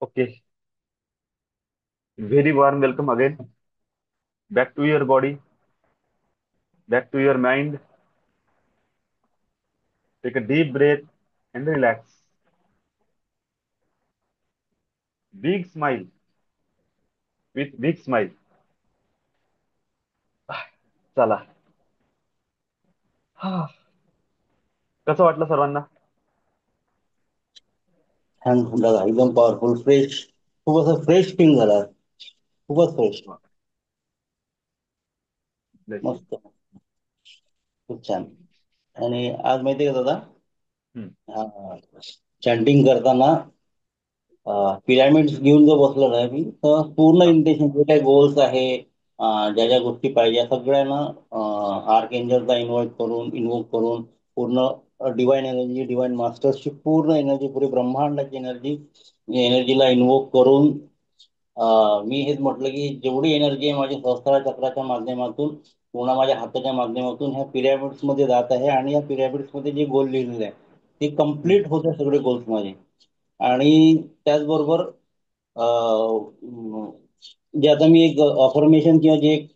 Okay, very warm welcome again. Back to your body, back to your mind. Take a deep breath and relax. Big smile with big smile. चला. हा. कसं वाटलं सर्वांना? छान दादा, एकदम पॉवरफुल, फ्रेश. खूप असं फ्रेश फील झाला. खूपच फ्रेश. Bless you. मस्त. खूप छान. आणि आज माहितीये का दादा, हम्म. चॅन्टिंग करताना पिरामिड्स घेऊन जो बसलो ना मी, तर पूर्ण हा. इंटेन्शन जे काही गोल्स आहे, ज्या ज्या गोष्टी पाहिजे सगळ्यांना आर्क एंजलचा इन्व्होक करून पूर्ण डिवाइन एनर्जी, डिवाइन मास्टर्सची पूर्ण एनर्जी, पुरी ब्रह्मांडाची एनर्जीला इन्व्होक करून मी हेच म्हटलं की जेवढी एनर्जी आहे माझी सहस्त्र चक्राच्या माध्यमातून, पूर्ण माझ्या हाताच्या माध्यमातून ह्या पिरॅमिड्स मध्ये जात आहे. आणि या पिरॅमिड्स मध्ये जे गोल लिहिलेले आहे ते हम्म. कम्प्लीट होते सगळे गोल्स माझे. आणि त्याचबरोबर जे आता मी एक अफर्मेशन किंवा जे एक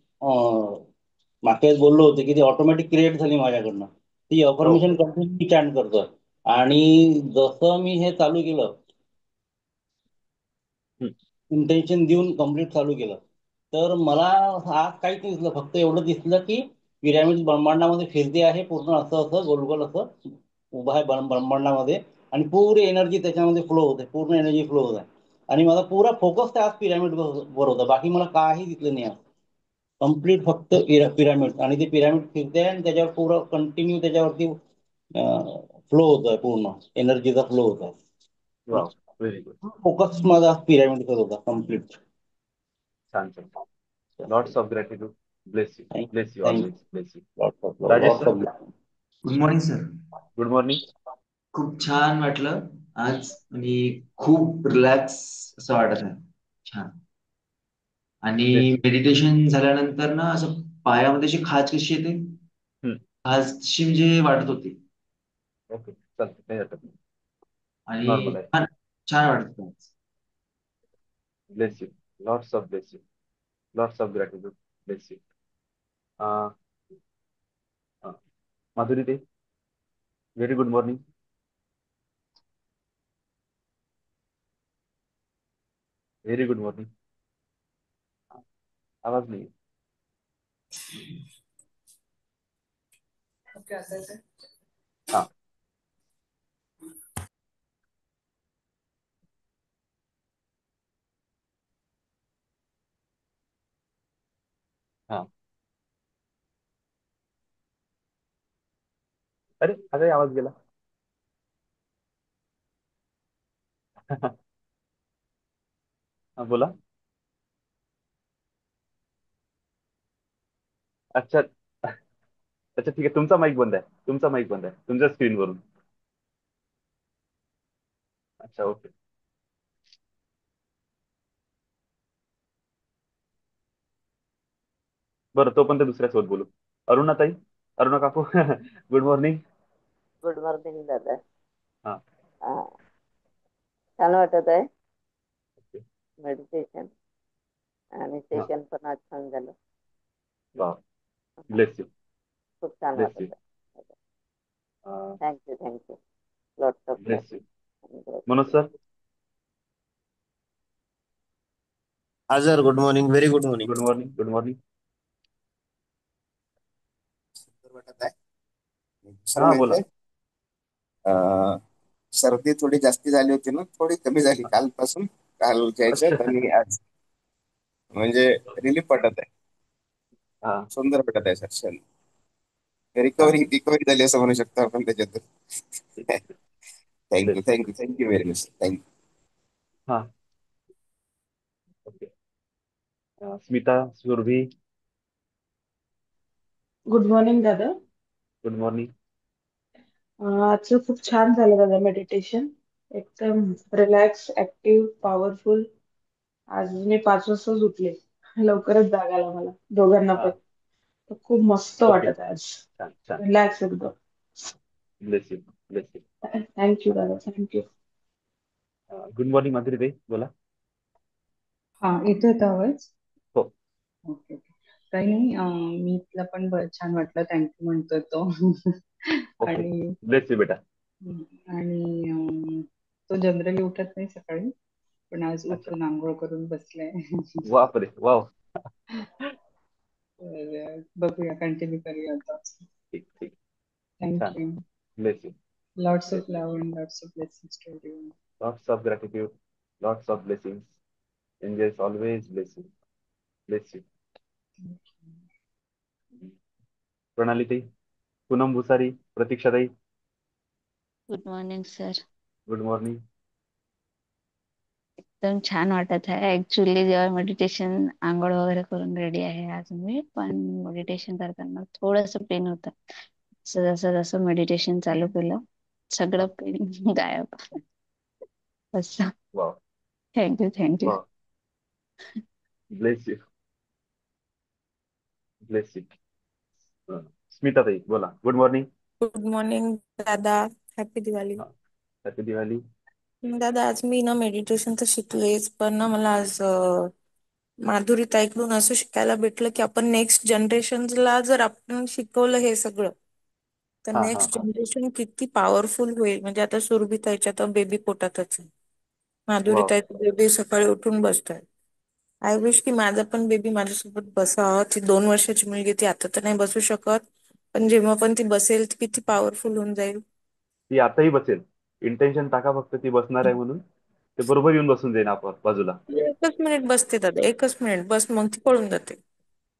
मागच्या वेळेस बोललो होतो की ती ऑटोमॅटिक क्रिएट झाली माझ्याकडनं, ती हो. अफर्मेशन कंटिन्यू चॅन्ट करतोय. आणि जसं मी हे चालू केलं, हम्म. इंटेन्शन देऊन कम्प्लीट चालू केलं, तर मला आज काहीच नाही दिसलं. फक्त एवढं दिसलं की पिरॅमिड ब्रह्मांडामध्ये फिरते आहे, पूर्ण असं असं गोल गोल असं उभा आहे ब्रह्मांडामध्ये. आणि पुरी एनर्जी त्याच्यामध्ये फ्लो होते, पूर्ण एनर्जी फ्लो होत आहे. आणि माझा पुरा फोकस त्या आज पिरॅमिड वर होता. बाकी मला काही दिसलं नाही आज. कम्प्लीट फक्त पिरॅमिड, आणि ते पिरॅमिड फिरते आणि त्याच्यावर पुरं कंटिन्यू त्याच्यावरती फ्लो होत आहे, पूर्ण एनर्जीचा फ्लो होत आहे. वाव. Very good. फोकस माझा पिरॅमिड करत होता कम्प्लीट. छान छान. Lots of gratitude. Bless you. Bless you thank you. always. Bless you. Lots of Rajesh lots sir, of good morning sir. good morning. खूप छान वाटलं आज आणि खूप रिलॅक्स असं वाटत आहे. छान. आणि Bless you. मेडिटेशन झाल्यानंतर ना असं पायामध्ये अशी खाज कशी येते, हम्म. खाजशी म्हणजे वाटत होती. ओके, चालतं, काही हरकत नाही. आणि नॉर्मल आहे. छान छान वाटत होतं आज. Bless you. Lots of bless you. Lots of gratitude. Bless you. Uh, Madhuri ते very good morning. Very good morning. आवाज नाही. हा. हा. अरे अरे आवाज गेला. हा, बोला. अच्छा. अच्छा, ठीक आहे. तुमचा माईक बंद आहे. तुमचा माईक बंद आहे तुमच्या स्क्रीनवरून. अच्छा, ओके. बरं, तो पण ते दुसऱ्यासोबत बोलू. अरुणाताई, अरुणा काकू. Good morning. गुड मॉर्निंग दादा. हा. हा, छान वाटत आहे ओके. मेडिटेशन, आणि हा. सेशन पण आज छान झालं. वा. Bless you. खूप छान ब्लेस यू. वाटत आहे. Thank you thank you. Lots of bless you. Manoj gratitude. Sir. हा sir, good morning, very good morning. Good morning. Good morning. वाटत आहे सर, हा, माहिती बोला. आहे, सर्दी थोडी जास्ती झाली होती ना, थोडी कमी झाली कालपासून. काल अच्छा. यायच्यात आणि आज म्हणजे रिलीफ वाटत आहे. हा. सुंदर वाटत आहे सर. छान रिकव्हरी छान. रिकव्हरी झाली असं म्हणू शकतो आपण त्याच्यातून. Thank you bless you. Thank you thank you very much. Thank you. हा. Okay. Smita Surabhi. Good morning दादा. Good morning. आजचं खूप छान झालं दादा मेडिटेशन. एकदम रिलॅक्स, ऍक्टिव्ह, पॉवरफुल. आज मी 5 वाजताच उठले. लवकरच जाग आला मला, दोघांना पण. हा. तर खूप मस्त ओके. वाटत आहे आज. छान छान. रिलॅक्स एकदम. Bless you. Bless you. Thank you दादा, थँक्यू. गुड मॉर्निंग माधुरी ताई, बोला. हा येतोय का आवाज? हो. Okay okay. काही नाही मी तुला पण छान वाटलं, थँक्यू म्हणतोय तो. ओके. आणि ब्लेस यू बेटा. आणि तो जनरली उठत नाही सकाळी, पण आज अच्छा. उठून आंघोळ करून बसलाय. बापरे, वाव. तर बघूया, कंटिन्यू करूया आता. ठीक ठीक. छान. Thank you. Bless you. Lots bless of you. Love and lots of blessings to everyone. Lots of gratitude, lots of blessings. Angels always bless you. Bless you. प्रणाली ताई, पूनम भुसारी, प्रतीक्षा ताई, good morning sir. Good morning. एकदम छान वाटत आहे actually. जेव्हा meditation आंघोळ वगैरे करून रेडी आहे आज मी, पण मेडिटेशन करताना थोडस पेन होतं. जसं जसं मेडिटेशन चालू केलं सगळं पेन गायब. असं. Wow thank you thank you. Wow. Bless you. Bless you. Smita ताई, बोला. Good morning. गुड मॉर्निंग दादा. हॅपी दिवाळी. हॅपी दिवाळी. दादा आज मी ना मेडिटेशन तर शिकलेच, पण ना मला आज माधुरी ताईकडून असं शिकायला भेटलं की आपण नेक्स्ट जनरेशनला जर आपण शिकवलं हे सगळं, तर हा हा नेक्स्ट हा. जनरेशन किती पॉवरफुल होईल. म्हणजे आता सुरभी ताईच्या तर बेबी पोटातच आहे, माधुरी वाव. ताईचं बेबी सकाळी उठून बसताय. आय विश की माझा पण बेबी माझ्यासोबत बसावा. ती 2 वर्षाची मुलगी, ती आता तर नाही बसू शकत, पण जेव्हा पण ती बसेल ती किती पॉवरफुल होऊन जाईल. ती आताही बसेल. इंटेन्शन टाका फक्त, ती बसणार आहे म्हणून. ते बरोबर येऊन बसून जाईल आपण बाजूला. 1च मिनिट बसते दादा, 1च मिनिट बस, मग ती पळून जाते.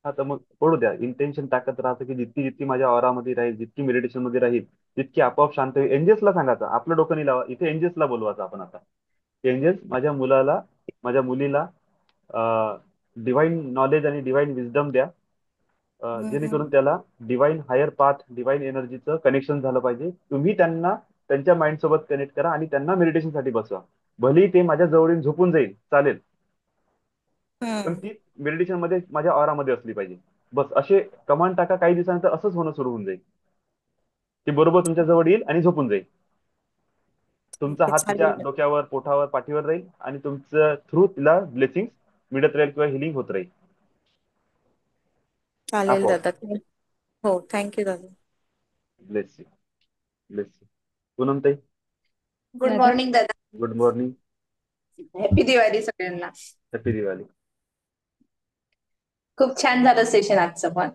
हा, तर मग पडू द्या. इंटेन्शन टाकत राहतं की जितकी जितकी माझ्या ऑरामध्ये राहील, जितकी मेडिटेशन मध्ये राहील, तितकी आपोआप शांत होईल. एंजल्सला सांगायचं, आपलं डोकं नाही लावा. इथे एंजल्सला बोलवायचं आपण आता. एंजल्स, माझ्या मुलाला, माझ्या मुलीला डिवाइन नॉलेज आणि डिवाइन विजडम द्या, हम्म. जेणेकरून त्याला डिवाइन हायर पाथ, डिवाइन एनर्जीचं कनेक्शन झालं पाहिजे. तुम्ही त्यांना त्यांच्या माइंड सोबत कनेक्ट करा आणि त्यांना मेडिटेशन साठी बसवा. भलेही ते माझ्या जवळ येऊन झोपून जाईल, चालेल, पण हम्म. ती मेडिटेशन मध्ये माझ्या ऑरामध्ये असली पाहिजे. बस असे कमांड टाका. काही दिवसानंतर असंच होणं सुरू होऊन जाईल. ती बरोबर तुमच्या जवळ येईल आणि झोपून जाईल. तुमचा ओके, हात तिच्या चालेल डोक्यावर, पोटावर, पाठीवर राहील आणि तुमचं थ्रू तिला ब्लेसिंग मिळत राहील किंवा हिलिंग होत राहील चालेल आपोआप. दादा. हो, थँक्यू दादा. Bless you. Bless you. Poonam ताई, गुड दादा मॉर्निंग दादा. Good morning. हॅपी दिवाळी सगळ्यांना. हॅपी दिवाळी. खूप छान झालं सेशन आजचं पण.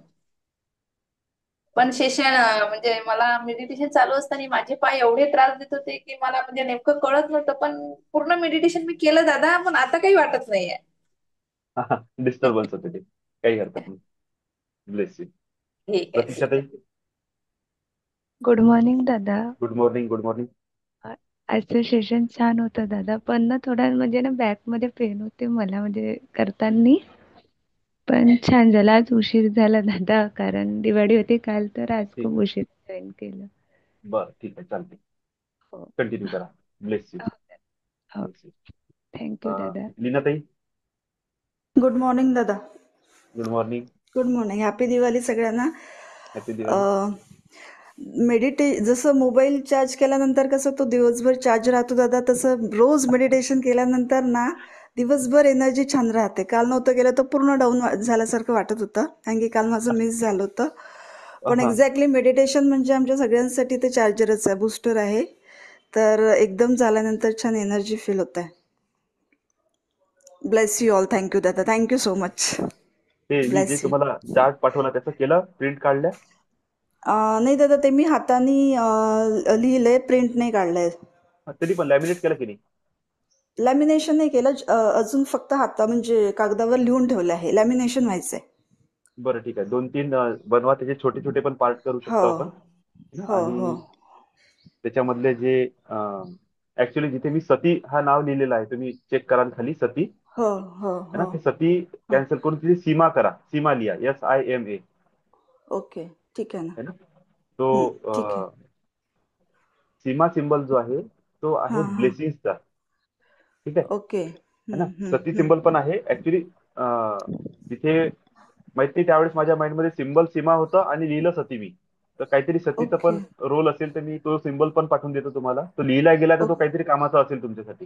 पण सेशन म्हणजे मला मेडिटेशन चालू असताना माझे पाय एवढे त्रास देत होते की मला म्हणजे नेमकं कळत नव्हतं, पण पूर्ण मेडिटेशन मी केलं दादा, पण आता काही वाटत नाहीये. डिस्टर्बन्स होते ते, काही हरकत नाही. Bless you. ठीक आहे प्रतीक्षा ठीक ताई, आहे. गुड मॉर्निंग दादा. Good morning. Good morning. आजचं सेशन छान होतं दादा, पण ना थोडा म्हणजे ना बॅक मध्ये पेन होते मला म्हणजे करताना, पण छान झालं. आज उशीर झाला दादा, कारण दिवाळी होती काल, तर आज ठीक. खूप उशीर जॉईन केलं. बरं, ठीक आहे, चालते. हो कंटिन्यू करा. Bless you. हो. Bless you. थँक्यू दादा. लीना ताई, गुड मॉर्निंग दादा. Good morning. Good morning. Happy Diwali सगळ्यांना. हॅपी दिवाळी. जसं मोबाईल चार्ज केल्यानंतर कसं तो दिवसभर चार्ज राहतो दादा, तसं रोज मेडिटेशन केल्यानंतर ना दिवसभर एनर्जी छान राहते. काल नव्हतं गेलं तर पूर्ण डाऊन झाल्यासारखं वाटत होतं, कारण की काल माझं मिस झालं होतं. पण हा. एक्झॅक्टली मेडिटेशन म्हणजे आमच्या सगळ्यांसाठी ते चार्जरच आहे, बूस्टर आहे. तर एकदम झाल्यानंतर छान एनर्जी फील होत आहे. Bless you all. थँक्यू दादा. Thank you so much. ते मी जे ब्लेस यू. तुम्हाला चार्ट पाठवला त्याचं केलं, प्रिंट काढल्या? नाही दादा, ते मी हाताने लिहिलंय, प्रिंट नाही काढलंय. तरी पण लॅमिनेट केलं की नाही? लॅमिनेशन नाही केलं, अजून फक्त म्हणजे कागदावर लिहून ठेवलं आहे. लॅमिनेशन व्हायचंय. बरं, ठीक आहे. 2-3 बनवा, त्याचे छोटे छोटे पण पार्ट करू हो शकतो आपण. हो हो आणि त्याच्यामधले जे ऍक्च्युली जिथे मी सती हा नाव लिहिलेलं आहे, तुम्ही चेक कराल खाली सती हो हो है ना, हो ते सती हो. कॅन्सल करून तिथे सीमा करा. सीमा लिहा, SIMA, ओके, ठीक आहे ना. है ना. तो ठीक आहे. सीमा सिंबल जो आहे तो आहे हां हां. ब्लेसिंगचा. ठीक आहे, ओके. है ना. सती सिंबल पण आहे ऍक्च्युली. तिथे माहित नाही, त्यावेळेस माझ्या माइंडमध्ये सिंबल सीमा होतं आणि लिहिलं सती मी. तर काहीतरी सतीचा ओके. पण रोल असेल, तर मी तो सिंबल पण पाठवून देतो तुम्हाला. तो लिहिला गेला तर तो काहीतरी कामाचा असेल तुमच्यासाठी.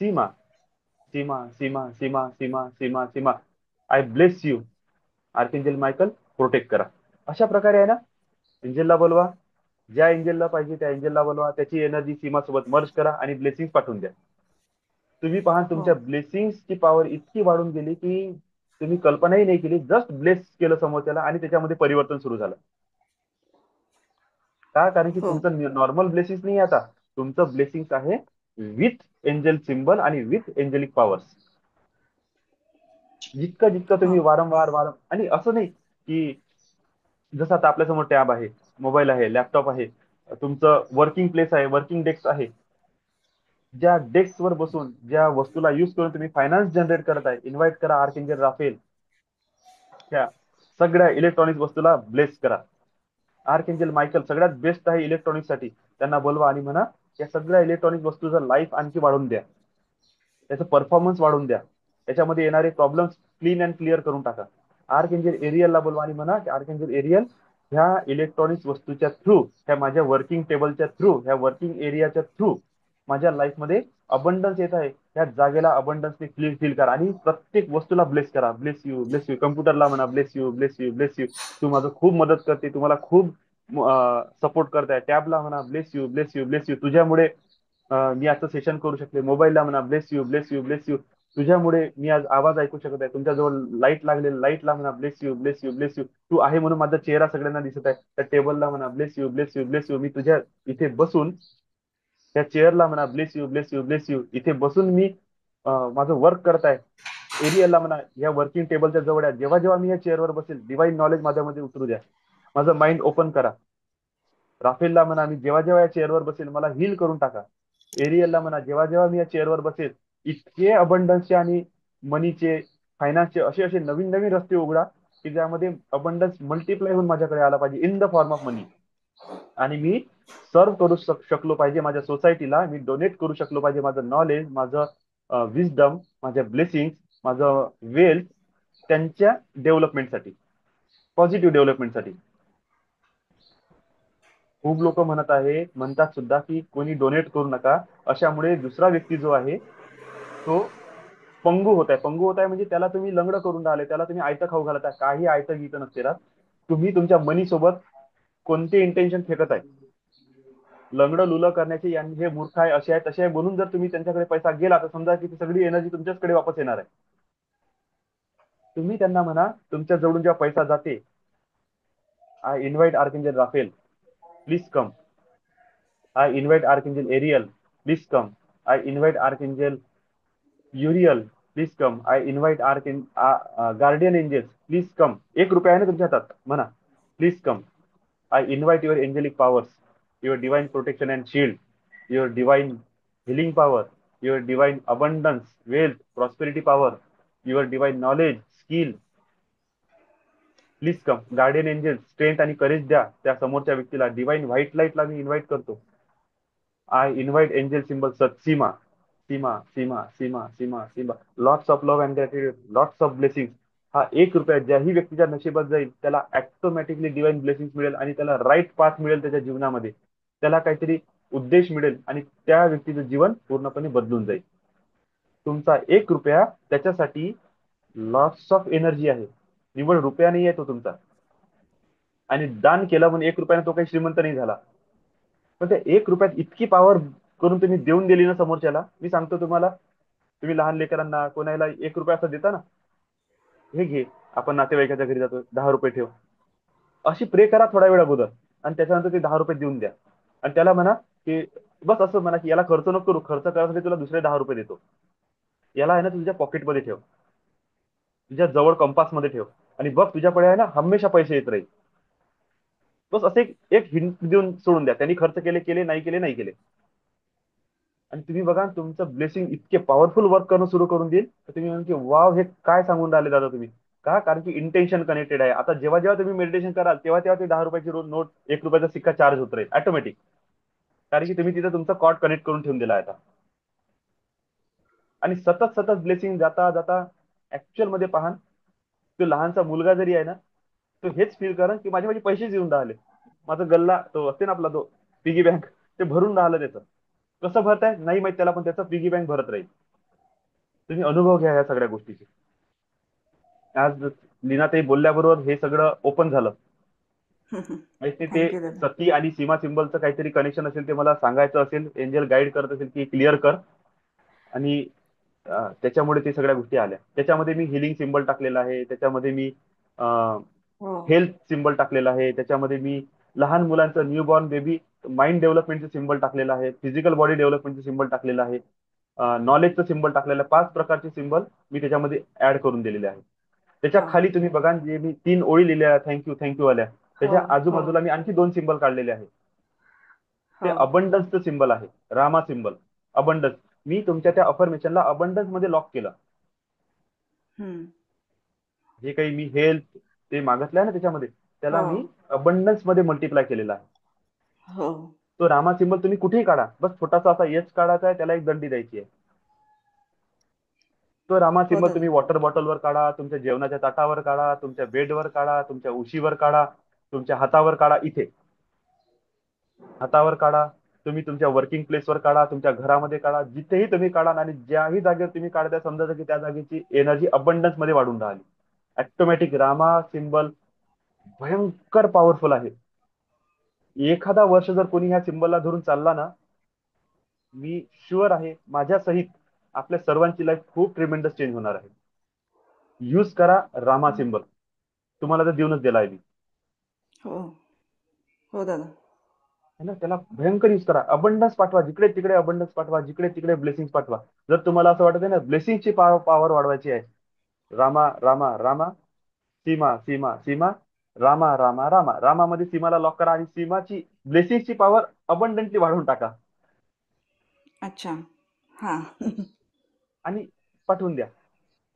Seema Seema Seema Seema Seema Seema Seema, I bless you, archangel Michael protect करा. अशा प्रकारे आहे ना, एंजलला बोलवा, ज्या एंजलला पाहिजे त्या एंजलला बोलवा, त्याची एनर्जी सीमा सोबत मर्ज करा आणि ब्लेसिंग पाठवून द्या. तुम्ही पहा हो तुमच्या ब्लेसिंगची पॉवर इतकी वाढून गेली की तुम्ही कल्पनाही नाही केली. जस्ट ब्लेस केलं समोरच्याला आणि त्याच्यामध्ये परिवर्तन सुरू झालं. का? कारण की हो तुमचं नॉर्मल ब्लेसिंग नाही आता, तुमचं ब्लेसिंग आहे विथ एंजल सिम्बल आणि विथ एंजलिक पॉवर्स. जितकं जितकं हो तुम्ही वारंवार आणि असं नाही की जसं आता आपल्यासमोर टॅब आहे, मोबाईल आहे, लॅपटॉप आहे, तुमचं वर्किंग प्लेस आहे, वर्किंग डेस्क आहे. ज्या डेस्क वर बसून ज्या वस्तूला युज करून तुम्ही फायनान्स जनरेट करत आहे, इन्व्हाइट करा आर्केंजल राफेल. त्या सगळ्या इलेक्ट्रॉनिक वस्तूला ब्लेस करा. आर्केंजल मायकल सगळ्यात बेस्ट आहे इलेक्ट्रॉनिक्स साठी. त्यांना बोलवा आणि म्हणा या सगळ्या इलेक्ट्रॉनिक वस्तूचं लाईफ आणखी वाढवून द्या, त्याचं परफॉर्मन्स वाढवून द्या, त्याच्यामध्ये येणारे प्रॉब्लेम्स क्लीन अँड क्लिअर करून टाका. आर्केंजल एरियलला बोलवा आणि म्हणा की आर्केंजल एरियल, ह्या इलेक्ट्रॉनिक्स वस्तूच्या थ्रू, ह्या माझ्या वर्किंग टेबलच्या थ्रू, ह्या वर्किंग एरियाच्या थ्रू माझ्या लाईफमध्ये अबंडन्स येत आहे. त्या जागेला अबंडन्सने फील करा आणि प्रत्येक वस्तूला ब्लेस करा. Bless you, bless you. कम्प्युटरला म्हणा bless you, bless you, bless you. तू माझं खूप मदत करते, तुम्हाला खूप सपोर्ट करताय. टॅबला म्हणा bless you, bless you, bless you. तुझ्यामुळे मी आजचं सेशन करू शकते. मोबाईलला म्हणा bless you, bless you, bless you. तुझ्यामुळे मी आज आवाज ऐकू शकत आहे. तुमच्याजवळ लाईट लागलेली, लाईटला म्हणा bless you, bless you, bless you. तू आहे म्हणून माझा चेहरा सगळ्यांना दिसत आहे. त्या टेबलला म्हणा bless you, bless you, bless you. मी तुझ्या इथे बसून त्या चेअरला म्हणा bless you, bless you, bless you. इथे बसून मी माझं वर्क करत आहे. एरियलला म्हणा या वर्किंग टेबलच्या जवळ आहे, जेव्हा जेव्हा मी या चेअरवर बसेल डिवाइन नॉलेज माझ्यामध्ये उतरू द्या, माझं माइंड ओपन करा. राफेलला म्हणा मी जेव्हा जेव्हा या चेअरवर बसेल मला हील करून टाका. एरियलला म्हणा जेव्हा जेव्हा मी या चेअरवर बसेल इतके अबंडन्सचे आणि मनीचे, फायनान्सचे असे असे नवीन नवीन रस्ते उघडा की ज्यामध्ये अबंडन्स मल्टिप्लाय होऊन माझ्याकडे आला पाहिजे इन द फॉर्म ऑफ मनी. आणि मी सर्व करू शकलो पाहिजे माझ्या सोसायटीला. मी डोनेट करू शकलो पाहिजे माझं नॉलेज, माझं विजडम, माझ्या ब्लेसिंग, माझं वेल्थ त्यांच्या डेव्हलपमेंटसाठी, पॉझिटिव्ह डेव्हलपमेंटसाठी. खूप लोक म्हणतात सुद्धा की कोणी डोनेट करू नका, अशामुळे दुसरा व्यक्ती जो आहे तो पंगू होत आहे म्हणजे त्याला तुम्ही लंगडं करून राहिले, त्याला तुम्ही आयतं खाऊ घालत आहे. काही आयतं गीतं नसते राहत. तुम्ही तुमच्या मनी सोबत कोणते इंटेन्शन फेकत आहे, लंगडं लुलं करण्याचे, हे मूर्ख आहे, असे आहे तसे आहे म्हणून जर तुम्ही त्यांच्याकडे पैसा गेला तर समजा की ती सगळी एनर्जी तुमच्याचकडे वापस येणार आहे. तुम्ही त्यांना म्हणा तुमच्या जवळून जेव्हा पैसा जाते, I invite archangel Raphael please come, I invite archangel Ariel please come, I invite archangel Uriel please come, I invite guardian angels please come. 1 रुपया आहे ना तुमच्या हातात, म्हणा please come. I invite your angelic powers, your divine protection and shield, your divine healing power, your divine abundance, wealth, prosperity power, your divine knowledge, skill, please come. Guardian angel strength आणि courage द्या त्या समोरच्या व्यक्तीला. Divine white लाईटला मी invite करतो. I invite angel symbol Seema, Seema, Seema, Seema, Seema, Seema. Lots of love and gratitude, lots of blessing. हा 1 रुपया ज्याही व्यक्तीच्या नशिबात जाईल त्याला ऑटोमॅटिकली डिवाइन ब्लेसिंग मिळेल आणि त्याला राईट पाथ मिळेल त्याच्या जीवनामध्ये. त्याला काहीतरी उद्देश मिळेल आणि त्या व्यक्तीचं जीवन पूर्णपणे बदलून जाईल. तुमचा 1 रुपया त्याच्यासाठी लॉट्स ऑफ एनर्जी आहे. निवड रुपया नाही आहे तो तुमचा. आणि दान केलं म्हणून 1 रुपयाने तो काही श्रीमंत नाही झाला, पण त्या 1 रुपयात इतकी पॉवर करून तुम्ही देऊन दिली ना समोरच्याला. मी सांगतो तुम्हाला, तुम्ही लहान लेकरांना कोणाला 1 रुपया असं देता ना, हे घे, आपण नातेवाईकाच्या घरी जातो 10 रुपये ठेव, अशी प्रे करा थोडा वेळ अगोदर आणि त्याच्यानंतर ते 10 रुपये देऊन द्या. आणि त्याला म्हणा की बस असं म्हणा की याला खर्च नको करू, खर्च करायसाठी तुला दुसरे 10 रुपये देतो. याला आहे ना तुझ्या पॉकेटमध्ये ठेव, तुझ्या जवळ कंपासमध्ये ठेव आणि बघ तुझ्याकडे आहे ना हमेशा पैसे येत राहील. बस असे एक हिंट देऊन सोडून द्या. त्यांनी खर्च केले केले, नाही केले नाही केले. आणि तुम्ही बघा तुमचं ब्लेसिंग इतके पॉवरफुल वर्क करणं सुरू करून देईल तर तुम्ही म्हणून की वाव, हे काय सांगून राहिले दादा तुम्ही. का? कारण की इंटेन्शन कनेक्टेड आहे. आता जेव्हा जेव्हा तुम्ही मेडिटेशन कराल तेव्हा तेव्हा ते 10 रुपयाची रोज नोट, 1 रुपयाचा सिक्का चार्ज होत राहील ऑटोमॅटिक. कारण की तुम्ही तिथे तुमचा कॉर्ड कनेक्ट करून ठेवून दिला आहे आता. आणि सतत सतत ब्लेसिंग जाता जाता ऍक्च्युअल मध्ये पहा, तो लहानसा मुलगा जरी आहे ना, तो हेच फील करा की माझे माझे पैसेच येऊन राहिले. माझा गल्ला तो असते ना आपला, तो पिगी बँक, ते भरून राहिलं. त्याचं कसं भरताय नाही माहित त्याला, पण त्याचं पिगी बँक भरत राहील. तुम्ही अनुभव घ्या या सगळ्या गोष्टीचे. आज लीनाताई बोलल्याबरोबर हे सगळं ओपन झालं. माहिती ते थँक्यू दादा. सती आणि सीमा सिम्बलचं काहीतरी कनेक्शन असेल ते मला सांगायचं असेल, एंजल गाईड करत असेल की क्लिअर कर. आणि त्याच्यामुळे ते सगळ्या गोष्टी आल्या. त्याच्यामध्ये मी हिलिंग सिम्बल टाकलेला आहे, त्याच्यामध्ये मी हो हेल्थ सिम्बल टाकलेला आहे, त्याच्यामध्ये मी लहान मुलांचं न्यू बॉर्न बेबी माइंड डेव्हलपमेंटचं सिम्बल टाकलेलं आहे, फिजिकल बॉडी डेव्हलपमेंटचं सिम्बल टाकलेलं आहे, नॉलेजचं सिम्बल टाकलेलं आहे. 5 प्रकारचे सिम्बल मी त्याच्यामध्ये ऍड करून दिलेले आहे. त्याच्या हो खाली तुम्ही बघा, जे मी 3 ओळी लिहिल्या थँक्यू थँक्यू आल्या, हो त्याच्या हो आजूबाजूला मी आणखी 2 सिम्बल काढलेले आहेत. ते हो अबंडन्सचं सिम्बल आहे, रामा सिम्बल. अबंडन्स, मी तुमच्या त्या अफर्मेशनला अबंडन्स मध्ये लॉक केलं. हम्म. जे काही मी हेल्थ ते मागितलं आहे ना त्याच्यामध्ये, त्याला हो मी अबंडन्स मध्ये मल्टिप्लाय केलेला आहे. हो तो रामा सिम्बल तुम्ही कुठेही काढा, बस छोटासा असा एच काढायचा आहे, त्याला एक दंडी द्यायची आहे. तो रामा हो सिम्बल दादा. तुम्ही वॉटर बॉटलवर काढा, तुमच्या जेवणाच्या ताटावर काढा, तुमच्या बेडवर काढा, तुमच्या उशीवर काढा, तुमच्या हातावर काढा, इथे हातावर काढा, तुम्ही तुमच्या वर्किंग प्लेसवर काढा, तुमच्या घरामध्ये काढा, जिथेही तुम्ही काढा. आणि ज्याही जागेवर तुम्ही काढता समजायचं की त्या जागेची एनर्जी अबंडन्स मध्ये वाढून राहिली. ऑटोमॅटिक रामा सिम्बल भयंकर पॉवरफुल आहे. एखादा वर्ष जर कोणी ह्या सिम्बलला धरून चालला ना, मी शुअर आहे माझ्या सहित आपल्या सर्वांची लाईफ खूप ट्रिमेंडस चेंज होणार आहे. यूज करा रामा सिम्बल, तुम्हाला तर देऊनच दिला आहे मी, हो हो दादा. है ना. त्याला भयंकर यूज करा, अबंडन्स पाठवा, जिकडे तिकडे अबंडन्स पाठवा, जिकडे तिकडे ब्लेसिंग पाठवा. जर तुम्हाला असं वाटत आहे ना ब्लेसिंगची पॉवर वाढवायची आहे, रामा रामा रामा, सीमा सीमा सीमा, रामा रामा रामा, रामामध्ये सीमाला लॉक करा आणि सीमाची ब्लेसिंगची पॉवर अबंडंटली वाढवून टाका अच्छा हा. आणि पाठवून द्या.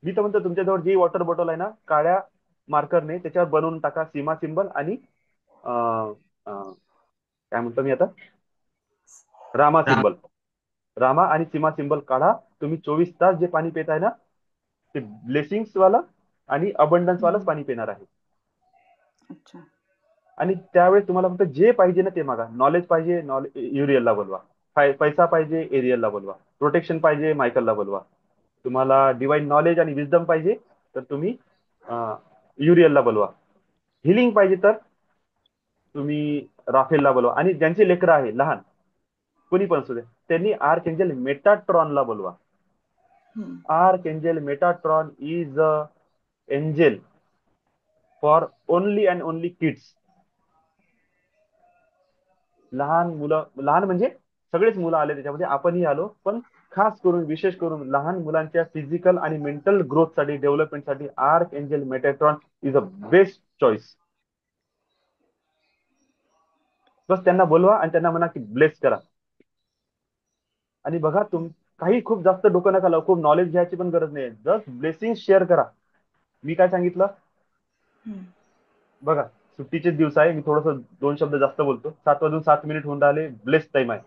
मी तर म्हणतो तुमच्याजवळ जी वॉटर बॉटल आहे ना, काळ्या मार्करने त्याच्यावर बनवून टाका सीमा सिम्बल आणि अं, अं, काय म्हणतो मी आता, रामा राम सिम्बल. रामा आणि सीमा सिम्बल काढा. तुम्ही 24 तास जे पाणी पित आहे ना, ते ब्लेसिंग्स वाला आणि अबंडन्स वालाच हम्म. पाणी पिणार आहे. अच्छा आणि त्यावेळेस तुम्हाला फक्त जे पाहिजे ना ते मागा. नॉलेज पाहिजे, नॉलेज युरियलला बोलवा. पैसा पाहिजे, एरियलला बोलवा. प्रोटेक्शन पाहिजे, मायकलला बोलवा. तुम्हाला डिवाइन नॉलेज आणि विजडम पाहिजे तर तुम्ही युरियलला बोलवा. हिलिंग पाहिजे तर तुम्ही राफेलला बोलवा. आणि ज्यांची लेकरं आहे लहान, कोणी पण असू दे, त्यांनी आर्क एंजल मेटाट्रॉनला बोलवा. हम्म. Arc angel Metatron is a angel for only and only kids. लहान मुलं, लहान म्हणजे सगळेच मुलं आले त्याच्यामध्ये, आपणही आलो, पण खास करून विशेष करून लहान मुलांच्या फिजिकल आणि मेंटल ग्रोथसाठी, डेव्हलपमेंटसाठी archangel Metatron is a best choice. बस त्यांना बोलवा आणि त्यांना म्हणा की ब्लेस करा. आणि बघा काही खूप जास्त डोकं नका लावू, खूप नॉलेज घ्यायची पण गरज नाही, जस्ट ब्लेसिंग शेअर करा. मी काय सांगितलं हम्म. बघा, सुट्टीचे दिवस आहे, मी थोडस 2 शब्द जास्त बोलतो. 7 वाजून 7 मिनिट होऊन राहिले, ब्लेस टाइम आहे.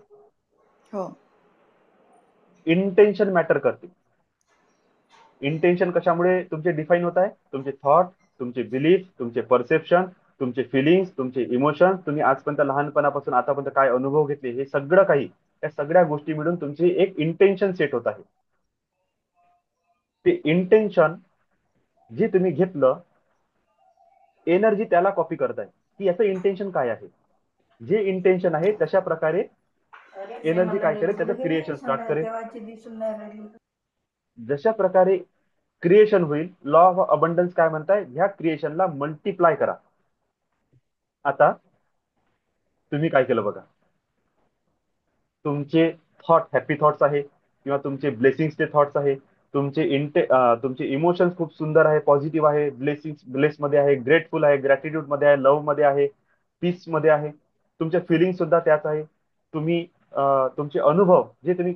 हो इंटेन्शन मॅटर करते. इंटेन्शन कशामुळे तुमचे डिफाईन होत आहे, तुमचे थॉट, तुमचे बिलीफ, तुमचे परसेप्शन, तुमचे फिलिंग्स, तुमचे इमोशन्स, तुम्ही आजपर्यंत लहानपणापासून आतापर्यंत काय अनुभव घेतले, हे सगळं काही, या सगळ्या गोष्टी मिळून तुमची एक इंटेन्शन सेट होत आहे. ते इंटेन्शन जे तुम्ही घेतलं, एनर्जी त्याला कॉपी करताय की याचं इंटेन्शन काय आहे. जे इंटेन्शन आहे तशा प्रकारे एनर्जी काय करेल, त्याचं क्रिएशन स्टार्ट करेल. जशा प्रकारे क्रिएशन होईल, लॉ ऑफ अबंडन्स काय म्हणताय, ह्या क्रिएशनला मल्टिप्लाय करा. आता तुम्ही काय केलं बघा, तुमचे थॉट हॅपी थॉट्स आहे किंवा तुमचे ब्लेसिंग्सचे थॉट्स आहे, तुमचे इमोशन्स खूप सुंदर आहे, पॉझिटिव्ह आहे, ब्लेस मध्ये आहे, ग्रेटफुल आहे, ग्रॅटिट्यूड मध्ये आहे, लव्ह मध्ये आहे, पीस मध्ये आहे. तुमच्या फिलिंग सुद्धा त्याच आहे. तुम्ही तुमचे अनुभव जे तुम्ही,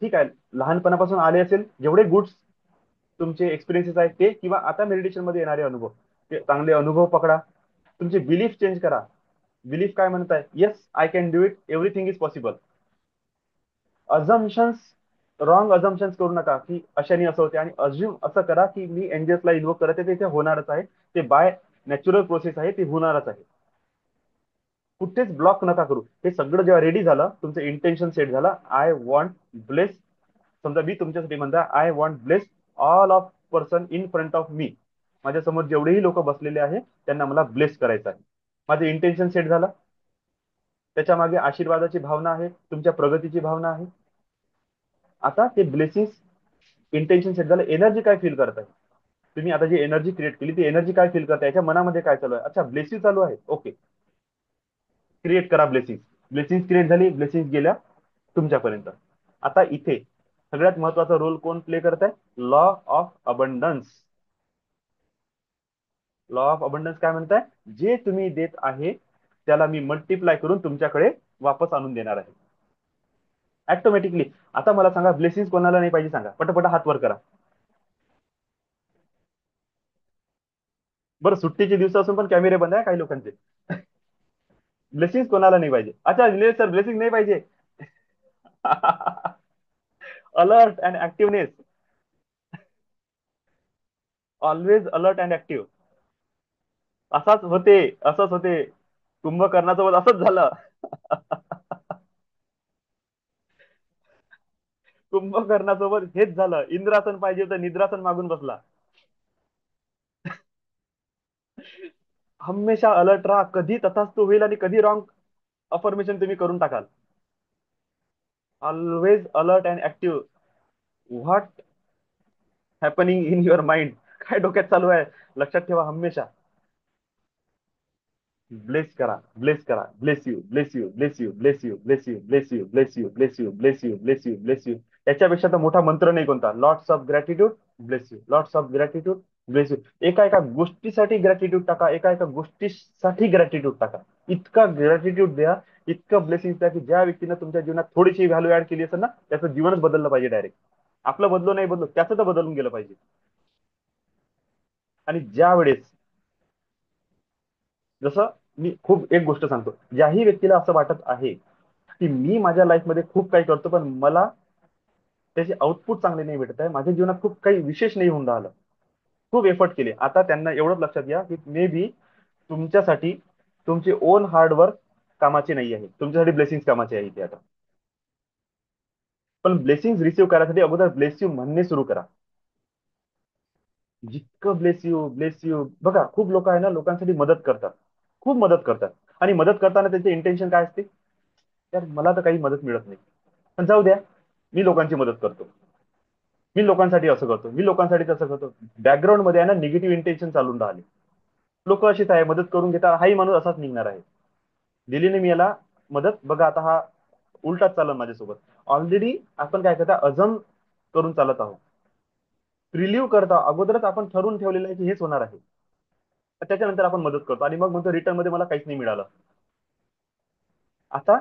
ठीक आहे, लहानपणापासून आले असेल, जेवढे गुड्स तुमचे एक्सपिरियन्सेस आहेत ते, किंवा आता मेडिटेशन मध्ये येणारे अनुभव, ते चांगले अनुभव पकडा. तुमचे बिलीफ चेंज करा. बिलीफ काय म्हणताय, yes I can do it, everything is possible. Assumptions, wrong assumptions करू नका की अशाने असं होते, आणि अज्युम असं करा की मी एंजल्सला इन्व्होक करते, ते होणारच आहे, ते बाय नॅचरल प्रोसेस आहे, ते होणारच आहे. कुठेच ब्लॉक नका करू. हे सगळं जेव्हा रेडी झालं, तुमचं इंटेन्शन सेट झालं, आय वॉन्ट ब्लेस समजा मी तुमच्यासाठी म्हणता I want bless all of person in front of me, माझ्या समोर जेवढेही लोक बसलेले आहेत त्यांना मला ब्लेस करायचं आहे. माझं इंटेन्शन सेट झालं, त्याच्या मागे आशीर्वादाची भावना आहे, तुमच्या प्रगतीची भावना आहे. आता ते ब्लेसिंग्स इंटेन्शन सेट झालं, एनर्जी काय फील करताय तुम्ही? आता जी एनर्जी क्रिएट केली ती एनर्जी काय फील करताय, याच्या मनामध्ये काय चालू आहे? अच्छा ब्लेसिंग चालू आहे, ओके, क्रिएट करा ब्लेसिंग. ब्लेसिंग क्रिएट झाली, ब्लेसिंग गेल्या तुमच्यापर्यंत. आता इथे सगळ्यात महत्वाचा रोल कोण प्ले करत आहे? Law of abundance. Law of abundance काय म्हणताय? जे तुम्ही देत आहे त्याला मी मल्टिप्लाय करून तुमच्याकडे वापस आणून देणार आहे ऑटोमॅटिकली. आता मला सांगा ब्लेसिंग कोणाला नाही पाहिजे सांगा, पटापट हात वर करा. बरं सुट्टीचे दिवस असून पण कॅमेरे बंद आहे काही लोकांचे. ब्लेसिंग कोणाला नाही पाहिजे? अच्छा निलेश सर ब्लेसिंग नाही पाहिजे. Alert and activeness, always alert and active. असंच होते कुंभकर्णासोबत असंच झालं. कुंभकर्णासोबत हेच झालं, इंद्रासन पाहिजे होतं, निद्रासन मागून बसला. हमेशा अलर्ट राहा, कधी तथास्तु होईल आणि कधी रॉंग अफर्मेशन तुम्ही करून टाकाल. Always alert and active. What happening in your mind, काय डोक्यात चालू आहे लक्षात ठेवा हमेशा. ब्लेस करा, ब्लेस करा, bless you, bless you, bless you, bless you, bless you, bless you, bless you, bless you, bless you, bless you, bless you. याच्यापेक्षा तर मोठा मंत्र नाही कोणता. Lots of gratitude, bless you, lots of gratitude, bless you. एका एका गोष्टीसाठी gratitude टाका, एका एका गोष्टीसाठी ग्रॅटिट्यूड टाका. इतका ग्रॅटिट्यूड द्या, इतकं ब्लेसिंग द्या की ज्या व्यक्तीनं तुमच्या जीवनात थोडीशी व्हॅल्यू ऍड केली असेल ना त्याचं जीवनच बदललं पाहिजे डायरेक्ट. आपलं बदलो नाही बदलो, त्याचं तर बदलून गेलं पाहिजे. आणि ज्या वेळेस जसं मी खूप एक गोष्ट सांगतो, ज्याही व्यक्तीला असं वाटत आहे की मी माझ्या लाईफमध्ये खूप काही करतो पण मला त्याचे आउटपुट चांगले नाही भेटत आहे, माझ्या जीवनात खूप काही विशेष नाही होऊन राहिलं, खूप एफर्ट केले, आता त्यांना एवढंच लक्षात घ्या की मे बी तुमच्यासाठी तुमचे ओन हार्डवर्क कामाचे नाही आहे, तुमच्यासाठी ब्लेसिंग कामाचे आहे ते आता. पण ब्लेसिंग रिसिव्ह करायसाठी अगोदर ब्लेस यू म्हणणे सुरू करा. जितकं ब्लेस यू ब्लेस यू, बघा खूप लोक आहे ना लोकांसाठी मदत करतात, खूप मदत करतात, आणि मदत करताना त्यांचे इंटेन्शन काय असते? यार मला तर काही मदत मिळत नाही, पण जाऊ द्या मी लोकांची मदत करतो, मी लोकांसाठी असं करतो, मी लोकांसाठी तसं करतो. बॅकग्राऊंड मध्ये आहे ना निगेटिव्ह इंटेन्शन चालून राहिले. लोक अशीच आहे, मदत करून घेतात, हाही माणूस असाच निघणार आहे. दिली नाही मी याला मदत, बघा आता हा उलटाच चालला माझ्यासोबत. ऑलरेडी आपण काय करता, अजम करून चालत आहोत, रिलीव्ह करता अगोदरच आपण ठरवून ठेवलेलं आहे की हेच होणार आहे. त्याच्यानंतर आपण मदत करतो आणि मग म्हणतो रिटर्न मध्ये मला काहीच नाही मिळालं. आता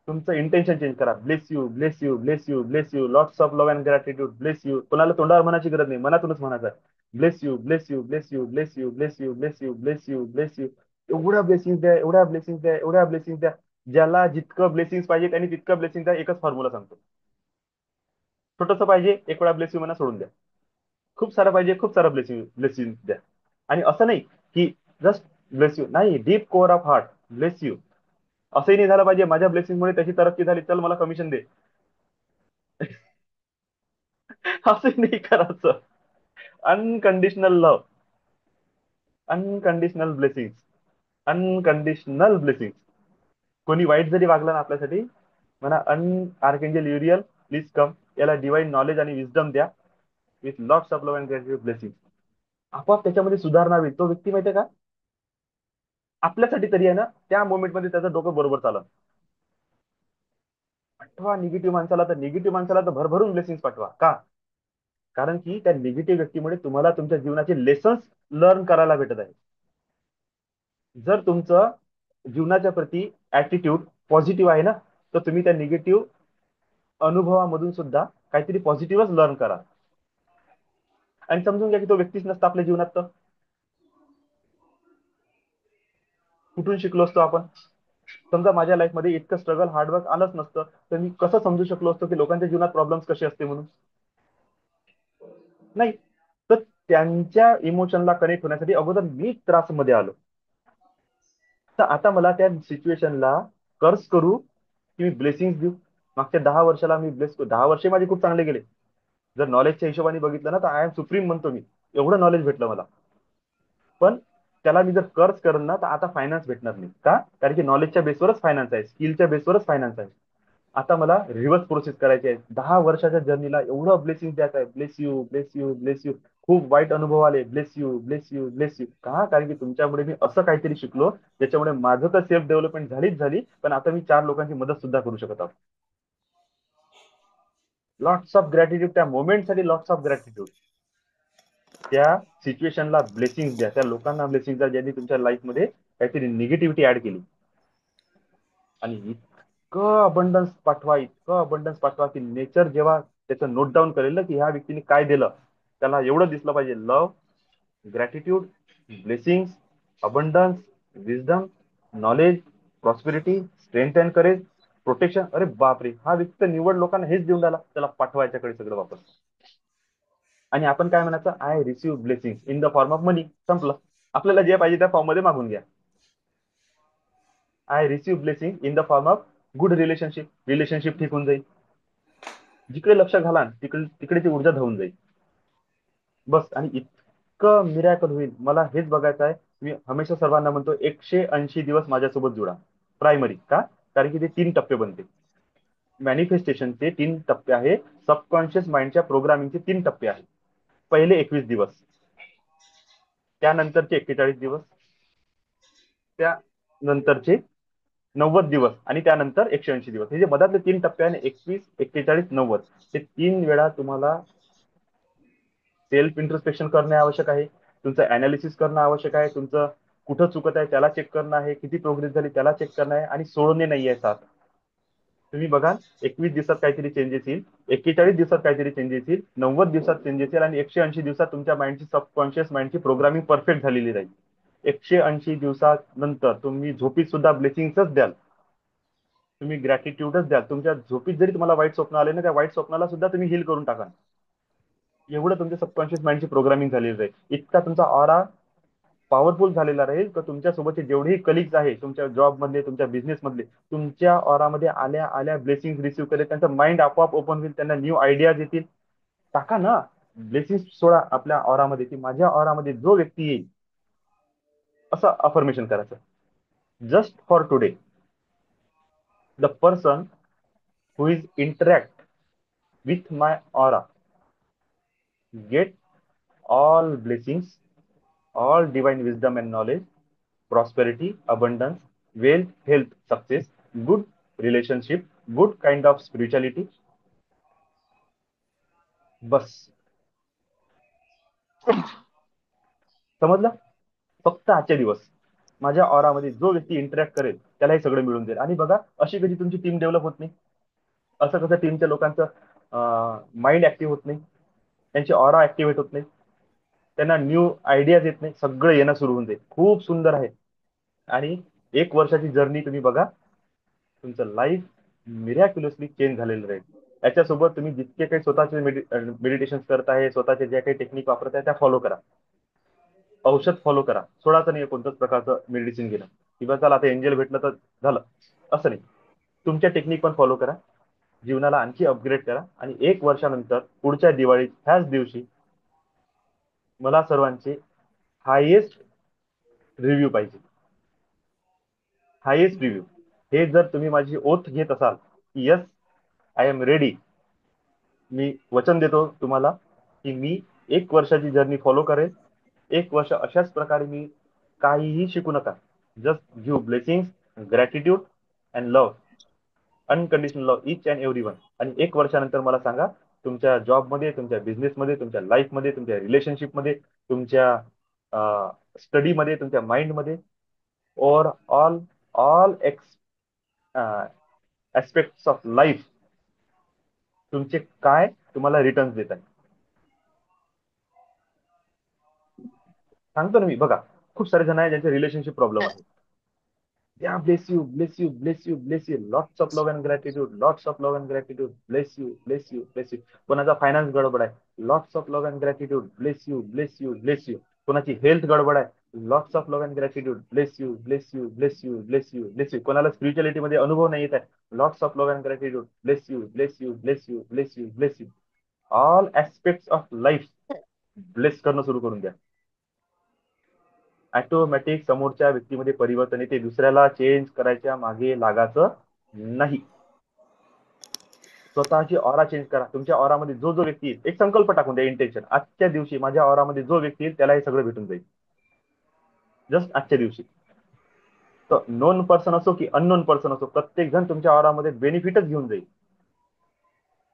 तुमचं इंटेन्शन चेंज करा. Bless you bless you bless you bless you, lots of love and gratitude, bless you. कोणाला तोंडावर म्हणायची गरज नाही, मनातूनच म्हणायचं आहे. Bless you bless you bless you bless you bless you bless you bless you bless you. एवढ्या blessing द्या, एवढ्या ब्लेसिंग द्या, एवढ्या ब्लेसिंग द्या. ज्याला जितकं ब्लेसिंग पाहिजे त्यांनी तितकं ब्लेसिंग द्या. एकच फॉर्म्युला सांगतो, छोटंसं पाहिजे एक वेळा ब्लेस यू म्हणा सोडून द्या, खूप सारं पाहिजे खूप सारं ब्लेसिंग ब्लेसिंग द्या. आणि असं नाही की जस्ट ब्लेस यू, नाही, deep core of heart bless you. असंही नाही झालं पाहिजे माझ्या ब्लेसिंगमुळे त्याची तरक्की झाली चल मला कमिशन दे. असंही नाही करायचं. Unconditional love, unconditional blessing, unconditional blessing. कोणी वाईट जरी वागलं ना आपल्यासाठी, म्हणा आर्केंजल युरियल प्लीज कम, याला डिवाइन नॉलेज आणि विजडम द्या with lots of love and gratitude blessing. आपोआप त्याच्यामध्ये सुधारणा होईल. तो व्यक्ती माहितीये का आपल्यासाठी तरी आहे ना त्या मोमेंटमध्ये त्याचं डोकं बरोबर चालत. पाठवा निगेटिव्ह माणसाला, तर निगेटिव्ह माणसाला तर भरभरून ब्लेसिंग पाठवा. का? कारण की त्या निगेटिव्ह व्यक्तीमुळे तुम्हाला तुमच्या जीवनाचे लेसन्स लर्न करायला भेटत आहे. जर तुमचं जीवनाच्या प्रती ऍटिट्यूड पॉझिटिव्ह आहे ना तर तुम्ही त्या निगेटिव्ह अनुभवामधून सुद्धा काहीतरी पॉझिटिव्हच लर्न करा. आणि समजून घ्या की तो व्यक्तीच नसता आपल्या जीवनात, तर कुठून शिकलो असतो आपण? समजा माझ्या लाईफमध्ये इतकं स्ट्रगल हार्डवर्क आलंच नसतं तर मी कसं समजू शकलो असतो की लोकांच्या जीवनात प्रॉब्लेम्स कसे असते म्हणून? नाही. तर त्यांच्या इमोशनला कनेक्ट होण्यासाठी अगोदर मी त्रासमध्ये आलो, तर आता मला त्या सिच्युएशनला कर्स करू की मी ब्लेसिंग देऊ? मागच्या 10 वर्षाला मी 10 वर्षे माझे खूप चांगले गेले. जर नॉलेजच्या हिशोबाने बघितलं ना तर आय एम सुप्रीम म्हणतो मी. एवढं नॉलेज भेटलं मला. पण त्याला मी जर कर्ज करेन ना तर आता फायनान्स भेटणार नाही. का? कारण की नॉलेजच्या बेसवरच फायनान्स आहे, स्किलच्या बेसवरच फायनान्स आहे. आता मला रिव्हर्स प्रोसेस करायची आहे. 10 वर्षाच्या जर्नीला एवढं ब्लेसिंग द्यायचं आहे. Bless you, bless you, bless you. खूप वाईट अनुभव आले. Bless you, bless you, bless you. का? कारण की तुमच्यामुळे मी असं काहीतरी शिकलो ज्याच्यामुळे माझं तर सेल्फ डेव्हलपमेंट झालीच झाली, पण आता मी 4 लोकांची मदत सुद्धा करू शकत आहोत. Lots of gratitude. त्या मोमेंटसाठी लॉट्स ऑफ ग्रॅटिट्यूड. त्या सिच्युएशनला ब्लेसिंग द्या, त्या लोकांना ब्लेसिंग द्या ज्यांनी तुमच्या लाईफमध्ये काहीतरी निगेटिव्हिटी ऍड केली. आणि इतकं अबंडन्स पाठवा की नेचर जेव्हा त्याचं नोट डाऊन करेल ना की ह्या व्यक्तीने काय दिलं, त्याला एवढं दिसलं पाहिजे: love, gratitude, blessing, abundance, wisdom, knowledge, prosperity, strength and courage, protection. अरे बापरे, हा व्यक्ती तर निवड लोकांना हेच देऊन राहिला, त्याला पाठवायच्याकडे सगळं वापस. आणि आपण काय म्हणायचं? I receive blessing in the form of money. संपलं. आपल्याला जे पाहिजे त्या फॉर्म मध्ये मागून घ्या. I receive blessing in the form of good relationship. Relationship ठीक होऊन जाईल. जिकडे लक्ष घालाल तिकडे तिकडे ती ऊर्जा धावून जाईल. बस. आणि इतकं मिरॅकल होईल. मला हेच बघायचं आहे. मी हमेशा सर्वांना म्हणतो 180 दिवस माझ्यासोबत जुळा. प्रायमरी. का? कारण की ते 3 टप्पे बनते. मॅनिफेस्टेशनचे 3 टप्पे आहे. सबकॉन्शियस माइंडच्या प्रोग्रामिंगचे 3 टप्पे आहेत. पहिले 21 दिवस, त्यानंतरचे 41 दिवस, त्यानंतरचे 90 दिवस आणि त्यानंतर 180 दिवस. हे जे मधातले 3 टप्पे आहे, 21, 41, 90, हे 3 वेळा तुम्हाला सेल्फ इंट्रोस्पेक्शन करणे आवश्यक आहे. तुमचं अनालिसिस करणं आवश्यक आहे. तुमचं कुठं चुकत आहे त्याला चेक करणं आहे. किती प्रोग्रेस झाली त्याला चेक करणं आहे. आणि सोडणे नाही आहे साथ. तुम्ही बघा, 21 दिवसात काहीतरी चेंजेस येईल, 41 दिवसात काहीतरी चेंजेस येईल, 90 दिवसात चेंजेस येईल आणि 180 दिवसात तुमच्या माइंडची, सबकॉन्शियस माइंडची प्रोग्रामिंग परफेक्ट झालेली राहील. 180 दिवसात नंतर तुम्ही झोपीत सुद्धा ब्लेसिंग्सच द्याल. तुम्ही ग्रॅटिट्यूडच द्याल. तुमच्या झोपीत जरी तुम्हाला वाईट स्वप्न आले ना, त्या वाईट स्वप्नाला सुद्धा तुम्ही हील करून टाका. एवढं तुमच्या सबकॉन्शियस माइंडची प्रोग्रामिंग झालेली राहील. इतका तुमचा ऑरा पॉवरफुल झालेला राहील की तुमच्यासोबतचे जेवढेही कलिग्स आहे, तुमच्या जॉब मधले, तुमच्या बिझनेस मधले, तुमच्या ऑरामध्ये आल्या आल्या ब्लेसिंग रिसीव्ह करेल. त्यांचं माइंड आपोआप ओपन होईल. त्यांना न्यू आयडियाज येतील. टाका ना ब्लेसिंग. सोडा आपल्या ऑरामध्ये की माझ्या ऑरामध्ये जो व्यक्ती येईल, असं अफर्मेशन करायचं. Just for today the person who is interact with my aura get all blessings, all divine wisdom and knowledge, prosperity, abundance, wealth, health, success, good relationship, good kind of spirituality. बस. समजलं? फक्त आजचे दिवस माझ्या ऑरामध्ये जो व्यक्ती interact करेल त्याला हे सगळं मिळून जाईल. आणि बघा, अशी कधी तुमची टीम डेव्हलप होत नाही. असं कसं टीमच्या लोकांचं माइंड ऍक्टिव्ह होत नाही, त्यांची ऑरा ऍक्टिव्हेट होत नाही, त्यांना न्यू आयडियाज येत नाही, सगळं येणं सुरू होऊन जाईल. खूप सुंदर आहे. आणि 1 वर्षाची जर्नी तुम्ही बघा, तुमचं लाईफ मिरॅक्युलसली चेंज झालेलं राहील. याच्यासोबत तुम्ही जितके काही स्वतःचे मेडिटेशन करत आहे, स्वतःचे ज्या काही टेक्निक वापरत आहे त्या फॉलो करा. औषध फॉलो करा. सोडाचं नाही कोणत्याच प्रकारचं मेडिसिन घेणं किंवा चला आता एंजल भेटलं तर झालं, असं नाही. तुमच्या टेक्निक पण फॉलो करा. जीवनाला आणखी अपग्रेड करा. आणि 1 वर्षानंतर पुढच्या दिवाळीत ह्याच दिवशी मला सर्वांचे हायेस्ट रिव्ह्यू पाहिजे. Highest review. हे जर तुम्ही माझी ओथ घेत असाल की यस आय एम रेडी, मी वचन देतो तुम्हाला की मी 1 वर्षाची जर्नी फॉलो करेन. 1 वर्ष अशाच प्रकारे मी काहीही शिकू नका. Just give blessing, gratitude and love, unconditional love each and every one. आणि 1 वर्षानंतर मला सांगा, तुमच्या जॉबमध्ये, तुमच्या बिझनेसमध्ये, तुमच्या लाईफमध्ये, तुमच्या रिलेशनशिपमध्ये, तुमच्या स्टडीमध्ये, तुमच्या माइंडमध्ये, over all aspects of life तुमचे काय तुम्हाला रिटर्न देत आहे. सांगतो ना मी. बघा, खूप सारे जण आहे ज्यांचे रिलेशनशिप प्रॉब्लेम आहे. Yeah, bless you, bless you, bless you, bless you. Lots of love and gratitude, lots of love and gratitude. Bless you, bless you, bless you. कोणाचा फायनान्स गडबड आहे. Lots of love and gratitude. Bless you, bless you, bless you. कोणाची health गडबड आहे. Lots of love and gratitude, bless you, bless you, bless you, bless you, bless you. कोणाला spirituality मध्ये अनुभव नाही येत आहे, lots of love and gratitude, bless you, bless you, bless you, bless you, bless you. All aspects of life bless करणं सुरू करून द्या. ऑटोमॅटिक समोरच्या व्यक्तीमध्ये परिवर्तन येते. दुसऱ्याला चेंज करायच्या मागे लागायचं नाही. स्वतःची ऑरा चेंज करा. तुमच्या ऑरामध्ये जो जो व्यक्ती येईल, एक संकल्प टाकून द्या, इंटेन्शन, आजच्या दिवशी माझ्या ऑरामध्ये जो व्यक्ती येईल त्याला हे सगळं भेटून जाईल. जस्ट आजच्या दिवशी. तर नोन पर्सन असो की अननोन पर्सन असो, प्रत्येक जण तुमच्या ऑरामध्ये बेनिफिटच घेऊन जाईल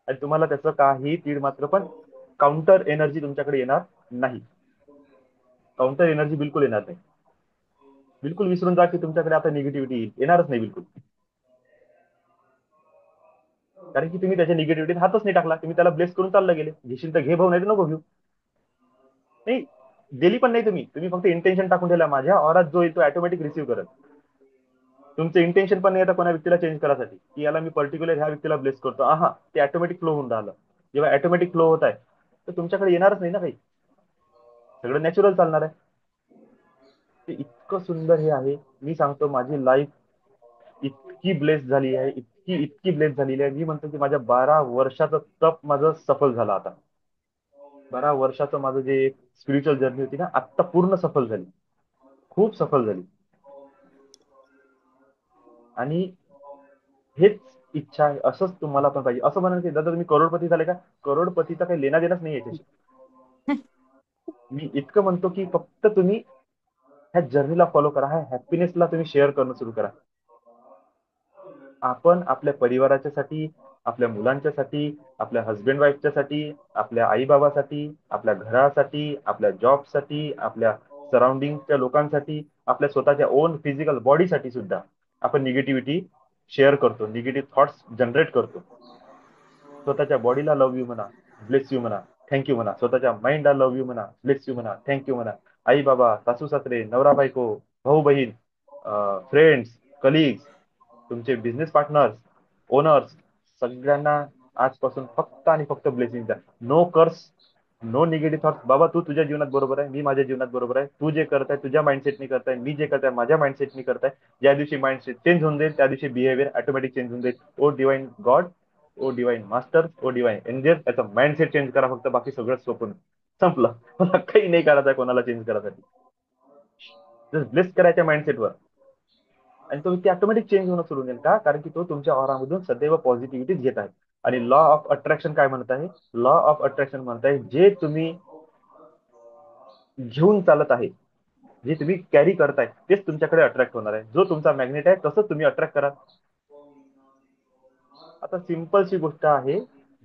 आणि तुम्हाला त्याचं काही तीड मात्र पण काउंटर एनर्जी तुमच्याकडे येणार नाही. काउंटर एनर्जी बिलकुल येणार नाही. बिलकुल विसरून जा की तुमच्याकडे आता निगेटिव्हिटी येईल, येणारच नाही बिलकुल. कारण की तुम्ही त्याच्या निगेटिव्हिटीत हातच नाही टाकला, तुम्ही त्याला ब्लेस करून चालला गेले. घेशील तर घे भाऊ, नाही तर नको घेऊ. नाही दिली पण नाही तुम्ही फक्त इंटेन्शन टाकून ठेवला, माझ्या ऑरात जो येतो ऑटोमॅटिक रिसिव्ह करत. तुमचं इंटेन्शन पण नाही आता कोणा व्यक्तीला चेंज करायसाठी की याला मी पर्टिक्युलर ह्या व्यक्तीला ब्लेस करतो. हा, ते ऑटोमॅटिक फ्लो होऊन राहिलं. जेव्हा ऑटोमॅटिक फ्लो होत आहे तर तुमच्याकडे येणारच नाही ना काही, सगळं नॅचरल चालणार आहे. ते इतकं सुंदर हे आहे. मी सांगतो माझी लाईफ इतकी ब्लेस झाली आहे, इतकी ब्लेस झालेली आहे. मी म्हणतो की माझ्या 12 वर्षाचं तप माझं सफल झालं. आता 12 वर्षाचं माझं जे स्पिरिच्युअल जर्नी होती ना, आत्ता पूर्ण सफल झाली, खूप सफल झाली. आणि हेच इच्छा आहे, असंच तुम्हाला पण पाहिजे. असं म्हणाल की दादा तुम्ही करोडपती झाले का? करोडपतीचा काही लेना देणारच नाही याच्याशी. मी इतकं म्हणतो की फक्त तुम्ही ह्या जर्नीला फॉलो करा, ह्या हॅपीनेसला तुम्ही शेअर करणं सुरू करा. आपण आपल्या परिवाराच्यासाठी, आपल्या मुलांच्यासाठी, आपल्या हजबंड वाईफच्यासाठी, आपल्या आई बाबासाठी, आपल्या घरासाठी, आपल्या जॉबसाठी, आपल्या सराउंडिंगच्या लोकांसाठी, आपल्या स्वतःच्या ओन फिजिकल बॉडीसाठी सुद्धा आपण निगेटिव्हिटी शेअर करतो, निगेटिव्ह थॉट्स जनरेट करतो. स्वतःच्या बॉडीला लव्ह यू म्हणा, ब्लेस यू म्हणा, थँक्यू म्हणा. स्वतःच्या माइंडला लव्ह यू म्हणा, ब्लेस यू म्हणा, थँक्यू म्हणा. आई बाबा, सासू सासरे, नवरा बायको, भाऊ बहीण, फ्रेंड्स, कलिग्स, तुमचे बिझनेस पार्टनर्स, ओनर्स, सगळ्यांना आजपासून फक्त आणि फक्त ब्लेसिंग द्या. नो कर्स, नो निगेटिव्ह थॉट्स. बाबा तू तुझ्या जीवनात बरोबर आहे, मी माझ्या जीवनात बरोबर आहे. तू जे करताय तुझ्या माइंडसेटनी करताय, मी जे करताय माझ्या माइंडसेटनी करताय. ज्या दिवशी माइंडसेट चेंज होऊन जाईल त्या दिवशी बिहेवियर ऑटोमॅटिक चेंज होऊन जाईल. ओ डिवाइन गॉड, ओ डिवाइन मास्टर, ओ डिवाइन एंजल, याचा माइंडसेट चेंज करा फक्त, बाकी सगळं सोपं. संपलं. मला काही नाही करायचं कोणाला चेंज करायसाठी. जस्ट ब्लेस करायच्या माइंडसेटवर आणि तो व्यक्ती ऑटोमॅटिक चेंज होणं सुरू होईल. का? कारण की तो तुमच्या ऑरामधून सदैव पॉझिटिव्हिटीच घेत आहे. आणि लॉ ऑफ अट्रॅक्शन काय म्हणत आहे? लॉ ऑफ अट्रॅक्शन म्हणत आहे जे तुम्ही घेऊन चालत आहे, जे तुम्ही कॅरी करताय तेच तुमच्याकडे अट्रॅक्ट होणार आहे. जो तुमचा मॅग्नेट आहे तसंच तुम्ही अट्रॅक्ट करा. आता सिंपलची गोष्ट आहे,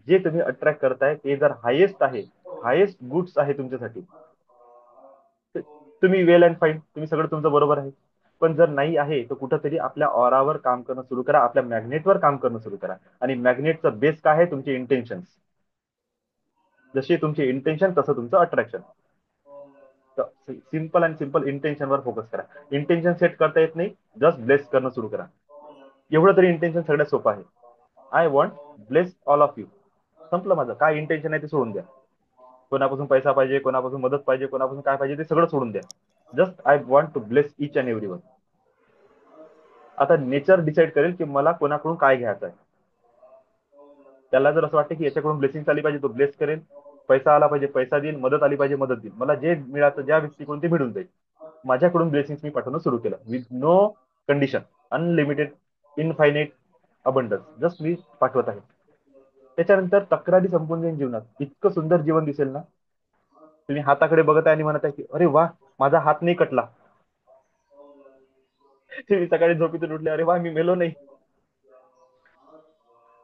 जे तुम्ही अट्रॅक्ट करताय ते जर हायेस्ट आहे, हायेस्ट गुड्स आहे तुमच्यासाठी, तुम्ही वेल अँड फाईन, तुम्ही सगळं तुमचं बरोबर आहे. पण जर नाही आहे तर कुठंतरी आपल्या ऑरावर काम करणं सुरू करा, आपल्या मॅग्नेटवर काम करणं सुरू करा. आणि मॅग्नेटचा बेस काय आहे? तुमचे इंटेन्शन. जसे तुमचे इंटेन्शन तसं तुमचं अट्रॅक्शन. सिंपल अँड सिंपल इंटेन्शनवर फोकस करा. इंटेन्शन सेट करता येत नाही, जस्ट ब्लेस करणं सुरू करा. एवढं तरी इंटेन्शन सगळ्यात सोपं आहे. I want bless all of you. संपलं माझं. काय इंटेन्शन आहे ते सोडून द्या. कोणापासून पैसा पाहिजे, कोणापासून मदत पाहिजे, कोणापासून काय पाहिजे ते सगळं सोडून द्या. Just I want to bless each and every one. आता नेचर डिसाईड करेल की मला कोणाकडून काय घ्यायचं आहे. त्याला जर असं वाटतं की याच्याकडून ब्लेसिंग आली पाहिजे तो ब्लेस करेल, पैसा आला पाहिजे पैसा देईल, मदत आली पाहिजे मदत देईल. मला जे मिळालं ज्या व्यक्तीकडून ते मिळून जाईल. माझ्याकडून ब्लेसिंग मी पाठवणं सुरू केलं with no condition, unlimited, infinite abundance. Just मी पाठवत आहे. त्याच्यानंतर तक्रारी संपून जाईल जीवनात. इतकं सुंदर जीवन दिसेल ना. तुम्ही हाताकडे बघत आहे आणि म्हणत आहे की अरे वा माझा हात नाही कटला. तुम्ही सकाळी झोपेतून उठले, अरे वा मी मेलो नाही.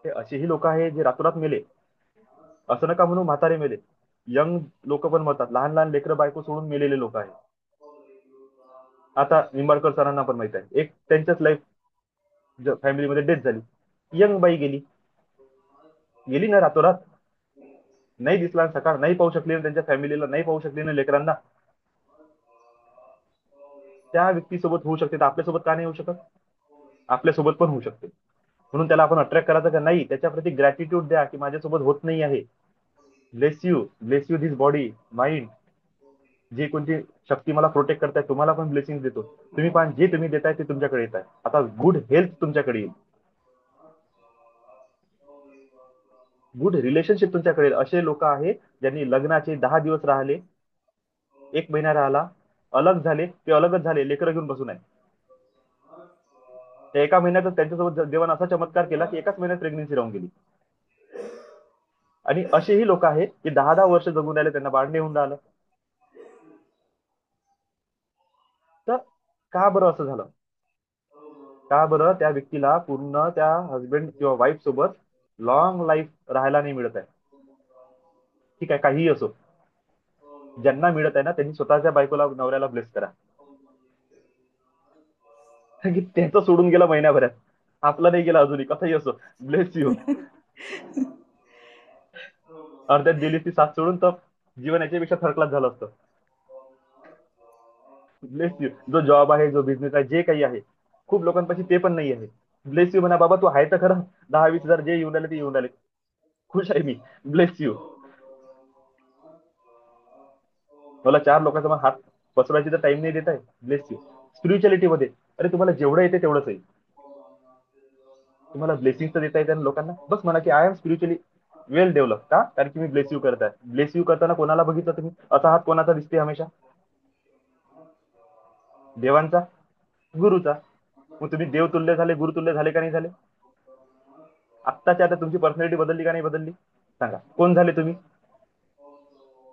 हे असेही लोक आहे जे रातोरात मेले. असं नका म्हणून म्हातारे मेले. यंग लोक पण मरतात, लहान लहान लेकरं बायको सोडून मेलेले लोक आहेत. आता निंबाळकर सरांना पण माहित आहे, एक त्यांच्याच लाईफ फॅमिलीमध्ये डेथ झाली. यंग बाई गेली ना रातोरात. नाही दिसला सकाळ, नाही पाहू शकली ना त्यांच्या फॅमिलीला, नाही पाहू शकली ना लेकरांना. त्या व्यक्तीसोबत होऊ शकते तर आपल्यासोबत का नाही होऊ शकत? आपल्यासोबत पण होऊ शकते. म्हणून त्याला आपण अट्रॅक्ट करायचं का नाही, त्याच्याप्रती ग्रॅटिट्यूड द्या की माझ्यासोबत होत नाही आहे. Bless you this body mind जे कोणती शक्ती मला प्रोटेक्ट करताय, तुम्हाला पण ब्लेसिंग देतो. तुम्ही पण जे तुम्ही देताय ते तुमच्याकडे येत आहे. आता गुड हेल्थ तुमच्याकडे येईल, गुड रिलेशनशिप तुमच्याकडे येईल. असे लोक आहे ज्यांनी लग्नाचे 10 दिवस राहिले, 1 महिना राहिला, अलग झाले, ते अलगच झाले, लेकरं घेऊन बसून आहे. त्या एका महिन्यातच त्यांच्यासोबत देवाने असा चमत्कार केला की एकाच महिन्यात प्रेग्नेन्सी राहून गेली. आणि असेही लोक आहेत की 10-10 वर्ष जगून राहिले, त्यांना बाळ नाही होऊन राहिलं. तर का बरं असं झालं? का बरं त्या व्यक्तीला पूर्ण त्या हस्बंड किंवा वाईफ सोबत लॉंग लाईफ राहायला नाही मिळत आहे? ठीक आहे, काहीही असो, ज्यांना मिळत आहे ना त्यांनी स्वतःच्या बायकोला, नवऱ्याला ब्लेस करा. कारण की त्याचं सोडून गेला महिन्याभरात, आपला नाही गेला अजूनही, कसाही असो, ब्लेस यू. अर्ध्यात गेली ती साथ सोडून, तर जीवन याच्यापेक्षा थर्ड झालं असतं. Bless you. जो जॉब आहे, जो बिझनेस आहे, जे काही आहे, खूप लोकांपाशी ते पण नाही आहे. ब्लेस यू म्हणा बाबा, तू आहे तर खरं. 10-20 हजार जे येऊन राहिले ते येऊन राहिले, खुश आहे मी, ब्लेस यू. मला 4 लोकांचा मग हात पसरवायची तर टाइम नाही देत आहे, ब्लेस यू. स्पिरिच्युअलिटी मध्ये, अरे तुम्हाला जेवढं येते तेवढंच आहे. तुम्हाला ब्लेसिंग तर देता येते लोकांना, बस म्हणा की I am spiritually well develop. का? कारण की मी ब्लेस यू करत आहे. ब्लेस यू करताना कोणाला बघितलं तुम्ही? असा हात कोणाचा दिसते हमेशा? देवांचा, गुरुचा. मग तुम्ही देवतुल्य झाले, गुरुतुल्य झाले का नाही झाले? आत्ताच्या आता तुमची पर्सनॅलिटी बदलली का नाही बदलली? सांगा, कोण झाले तुम्ही?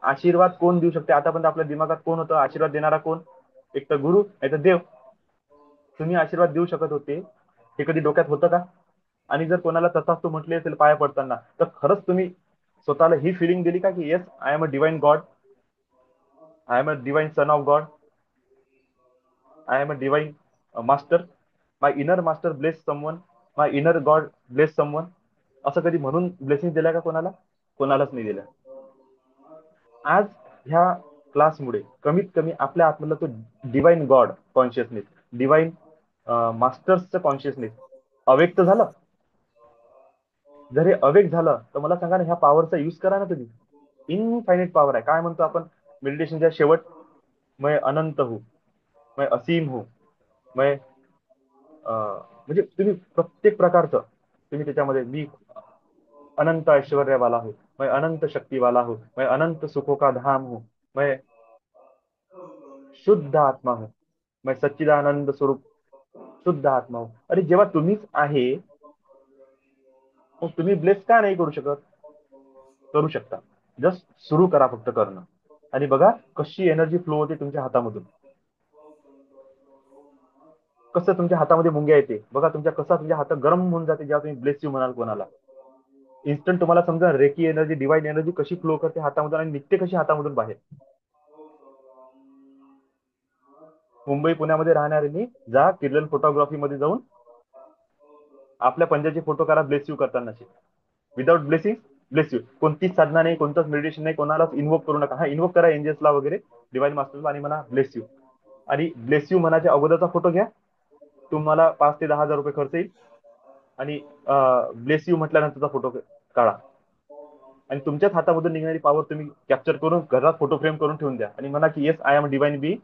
आशीर्वाद कोण देऊ शकते? आतापर्यंत आपल्या दिमागात कोण होतं आशीर्वाद देणारा? कोण? एक तर गुरु, नाही तर देव. तुम्ही आशीर्वाद देऊ शकत होते, हे कधी डोक्यात होतं का? आणि जर कोणाला तसाच तू म्हटले असेल पाया पडताना, तर खरंच तुम्ही स्वतःला ही फिलिंग दिली का की yes, I am a divine God, I am a divine son of God, I am a divine master, my inner master bless someone, my inner God bless someone. असं कधी म्हणून ब्लेसिंग दिल्या का कोणाला? कोणालाच नाही दिल्या. आज ह्या क्लासमुळे कमीत कमी आपल्या आत्म्याला तो डिवाइन गॉड कॉन्शियसनेस, डिवाइन मास्टर्सचं कॉन्शियसनेस अवेक तर झालं. जर हे अवेक झालं तर मला सांगा ना, ह्या पॉवरचा युज करा ना तुम्ही. इनफायनाइट पॉवर आहे. काय म्हणतो आपण मेडिटेशनच्या शेवट? मैं अनंत हूँ, मैं असीम हूँ, मैं म्हणजे तुम्ही प्रत्येक प्रकारचं तुम्ही त्याच्यामध्ये, मी अनंत ऐश्वर्य वाला हूँ, मैं अनंत शक्ति वाला हूँ, मैं अनंत सुखों का धाम हूँ, मैं शुद्ध आत्मा हूँ, मैं सच्चिदानंद स्वरूप शुद्ध आत्मा हूँ. अरे जेव्हा तुम्हीच आहे, मग तुम्ही ब्लेस का नाही करू शकत? करू शकता. जस्ट सुरू करा फक्त करणं, आणि बघा कशी एनर्जी फ्लो होते तुमच्या हातामधून. कसं तुमच्या हातामध्ये मुंग्या येते बघा, तुमच्या हात गरम होऊन जाते जेव्हा तुम्ही ब्लेस यू म्हणाल कोणाला. इन्स्टंट तुम्हाला समजा रेकी एनर्जी, डिवाइन एनर्जी कशी फ्लो करते हातामधून आणि निघते कशी हातामधून बाहेर. मुंबई पुण्यामध्ये राहणाऱ्यांनी जा किर्लन फोटोग्राफी मध्ये जाऊन आपल्या पंजाचे फोटो करा ब्लेस यू करतानाचे. Without blessing bless you. कोणतीच साधना नाही, कोणतंच मेडिटेशन नाही, कोणालाच इन्वोक करू नका. हा, इन्वोक करा एंजल्सला वगैरे, डिवाइन मास्टर्सला, आणि म्हणा ब्लेस यू. आणि ब्लेस यू म्हणाच्या अगोदरचा फोटो घ्या, तुम्हाला 5 ते 10 हजार रुपये खर्च येईल. आणि ब्लेस यू म्हटल्यानंतरचा फोटो काढा, आणि तुमच्याच हातामधून निघणारी पॉवर तुम्ही कॅप्चर करून घरात फोटो फ्रेम करून ठेवून द्या, आणि म्हणा की yes, I am divine be,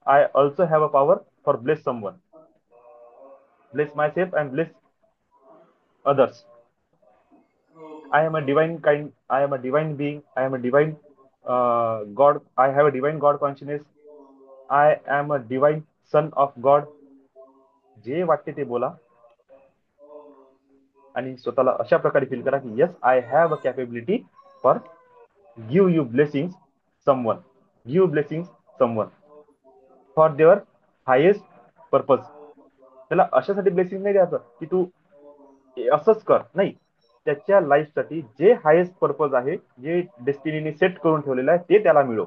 I also have a power for bless someone, bless myself and bless others. I am a divine kind. I am a divine being. I am a divine God. I have a divine God consciousness. I am a divine son of God. जे वाटते ते बोला, आणि स्वतःला अशा प्रकारे feel करा की yes, I have a capability for give you blessing someone, give blessing someone for their highest purpose. त्याला अशासाठी ब्लेसिंग नाही द्यायचं की तू असंच कर, नाही. त्याच्या लाईफसाठी जे हायेस्ट पर्पज आहे, जे डेस्टिनीने सेट करून ठेवलेलं आहे, ते त्याला मिळो.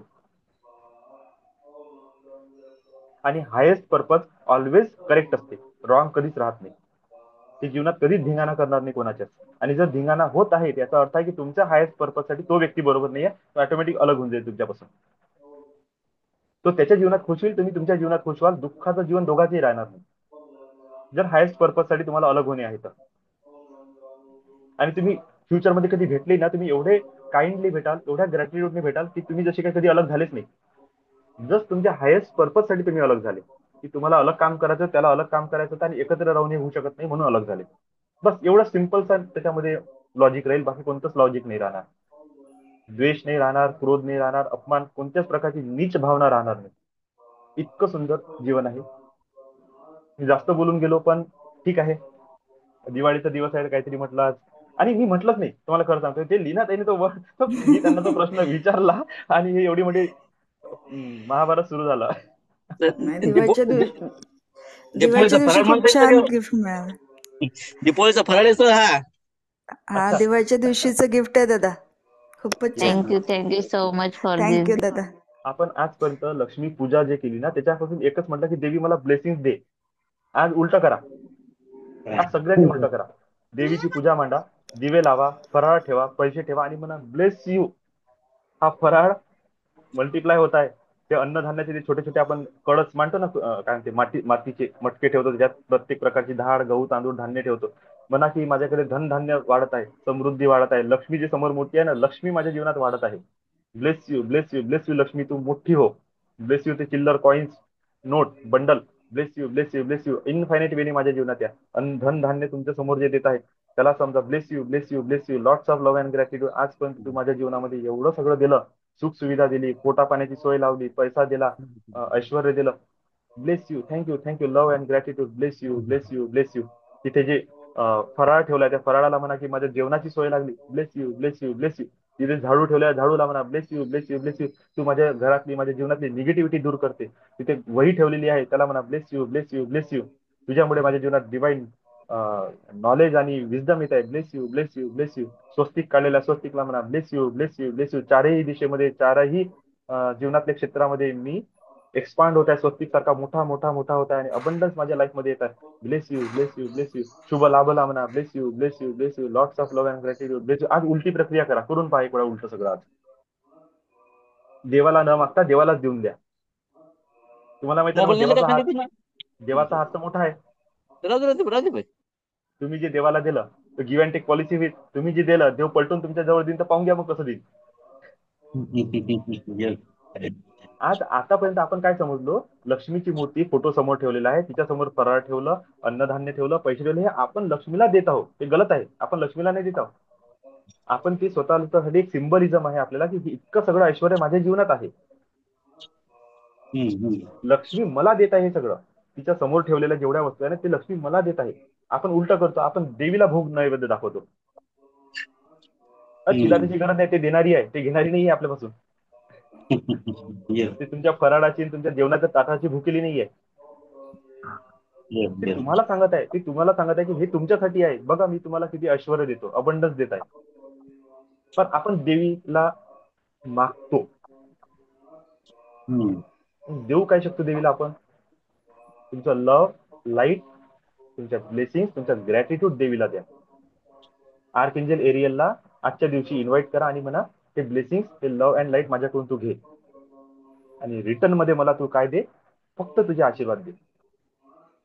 आणि हायेस्ट पर्पज ऑलवेज करेक्ट असते, रॉंग कधीच राहत नाही. ते जीवनात कधीच धिंगाणा करणार नाही कोणाच्याच. आणि जर धिंगाणा होत आहे त्याचा अर्थ आहे की तुमच्या हायेस्ट पर्पज साठी तो व्यक्ती बरोबर नाहीये, तो ऑटोमॅटिक अलग होऊन जाईल तुमच्यापासून. तो त्याच्या जीवनात खुश होईल, तुम्ही तुमच्या जीवनात खुश व्हाल. दुःखाचं जीवन दोघांचंही राहणार नाही, जर हायेस्ट पर्पज साठी तुम्हाला अलग होणे आहे तर. आणि तुम्ही फ्युचरमध्ये कधी भेटले ना, तुम्ही एवढे काइंडली भेटाल, एवढ्या ग्रॅटिट्यूडने भेटाल की तुम्ही जसे काही कधी अलग झालेच नाही. जस्ट तुमच्या हायेस्ट पर्पज साठी तुम्ही अलग झाले, की तुम्हाला अलग काम करायचं, त्याला अलग काम करायचं होतं आणि एकत्र राहून हे होऊ शकत नाही म्हणून अलग झाले. बस एवढा सिम्पलचा त्याच्यामध्ये लॉजिक राहील, बाकी कोणतंच लॉजिक नाही राहणार. द्वेष नाही राहणार, क्रोध नाही राहणार, अपमान कोणत्याच प्रकारची नीच भावना राहणार नाही. इतकं सुंदर जीवन आहे. मी जास्त बोलून गेलो, पण ठीक आहे. दिवाळीचा दिवस आहे काहीतरी म्हटलं आज. आणि मी म्हटलंच नाही, तुम्हाला खरं सांगतो, ते लीना ताईने तो मी त्यांना तो प्रश्न विचारला आणि हे एवढी मोठी महाभारत सुरू झाला. नाही, दिवाळीच्या दीपोळीचा फराळ दिवशी खूप म्हणता छान येईल गिफ्ट मिळालं. दीपोळीचा फराळ आहे सर हा. हा दिवाळीच्या दिवशीचं गिफ्ट आहे दादा. खूपच छान. Thank you so much for thank you this. दादा. आपण आजपर्यंत लक्ष्मी पूजा जे केली ना, त्याच्यापासून एकच म्हटलं की देवी मला ब्लेसिंग दे. आज उलट करा, आज सगळ्यांनी उलट करा. देवीची पूजा मांडा, दिवे लावा, फराळ ठेवा, पैसे ठेवा आणि म्हणा ब्लेस यू. हा फराळ मल्टिप्लाय होत आहे. ते अन्नधान्याचे जे छोटे छोटे आपण कळस मांडतो ना, काय म्हणते मातीचे मटके ठेवतो, त्याच्यात प्रत्येक प्रकारची डाळ, गहू, तांदूळ, धान्य ठेवतो. म्हणा की माझ्याकडे धनधान्य वाढत आहे, समृद्धी वाढत आहे, लक्ष्मी जी समोर मोठी आहे ना, लक्ष्मी माझ्या जीवनात वाढत आहे. Bless you, bless you, bless you Lakshmi, तू मोठी हो. ब्लेस यू ते चिल्लर coins, note, bundle. Bless you, bless you, bless you infinite वेनी माझ्या जीवनात या. आणि धनधान्य तुमच्या समोर जे देत आहे त्याला समजा bless you, bless you, bless you, lots of love and gratitude. आजपर्यंत तू माझ्या जीवनामध्ये एवढं सगळं दिलं, सुख सुविधा दिली, पोटा पाण्याची सोय लावली, पैसा दिला, ऐश्वर दिलं. Bless you, thank you, thank you, love and gratitude. Bless you, bless you, bless you. तिथे जे फराळ ठेवलाय त्या फराळाला म्हणा की माझ्या जेवणाची सोय लागली. Bless you, bless you, bless you. तिथे झाडू ठेवलाय, झाडूला म्हणा bless you, bless you, bless you. तू माझ्या घरातली, माझ्या जीवनातली निगेटिव्हिटी दूर करते. तिथे वही ठेवलेली आहे, त्याला म्हणा bless you, bless you, bless you. तुझ्यामुळे माझ्या जीवनात डिवाइन नॉलेज आणि विजडम येत आहे. Bless you, bless you, bless you. स्वस्तिक काढलेल्या स्वस्तिकला म्हणा bless you, bless you, bless you. चारही दिशेमध्ये, चारही जीवनातल्या क्षेत्रामध्ये मी एक्सपांड होत आहे, स्वस्तिक सारखा मोठा मोठा मोठा होत आहे आणि अबंडन्स माझ्या लाईफ मध्ये येत आहे. Bless you, bless you, bless you. शुभ लाभला म्हणा bless you, bless you, bless you. Lots of love and gratitude. Bless you. आज उलटी प्रक्रिया करा, करून पहा एक वेळा उलट सगळं. आज देवाला न मागता देवालाच देऊन द्या. तुम्हाला माहिती आहे ना, देवाचा हात तर मोठा आहे. तुम्ही जे देवाला दिलं तर गिव्ह अँड टेक पॉलिसी होईल. तुम्ही जे दिलं देव पलटून तुमच्या जवळ देईन, तर पाहून घ्या मग कसं देईल. आज आतापर्यंत आपण काय समजलो, लक्ष्मीची मूर्ती फोटो समोर ठेवलेला आहे, तिच्या समोर फराळ ठेवलं, अन्नधान्य ठेवलं, पैसे ठेवले, हे आपण लक्ष्मीला देत आहोत. ते गलत आहे. आपण लक्ष्मीला नाही देत आहोत. आपण ते स्वतःसाठी एक सिंबलिझम आहे आपल्याला की इतकं सगळं ऐश्वर माझ्या जीवनात आहे. लक्ष्मी मला देत आहे हे सगळं. तिच्या समोर ठेवलेल्या जेवढ्या वस्तू आहे ना, ते लक्ष्मी मला देत आहे. आपण उलट करतो, आपण देवीला भोग नैवेद्य दाखवतो. तिला त्याची गरज नाही, ते देणारी आहे, ते घेणारी नाही आहे आपल्यापासून. ते तुमच्या फराळाची, तुमच्या जेवणाच्या ताटाची भुकेली नाहीये. ते तुम्हाला सांगत आहे, ते तुम्हाला सांगत आहे की हे तुमच्यासाठी आहे. बघा मी तुम्हाला किती ऐश्वर्य देतो, अबंडन्स देत आहे. पण आपण देवीला मागतो. देऊ काय शकतो देवीला आपण? तुमचं लव्ह, लाईट, तुमच्या ब्लेसिंग, तुमच्या ग्रॅटिट्यूड देवीला द्या. आर्क एंजल एरियलला आजच्या दिवशी इन्व्हाइट करा आणि म्हणा ते ब्लेसिंग, ते लव्ह अँड लाईट माझ्याकडून तू घे आणि रिटर्न मध्ये मला तू काय दे? फक्त तुझे आशीर्वाद दे.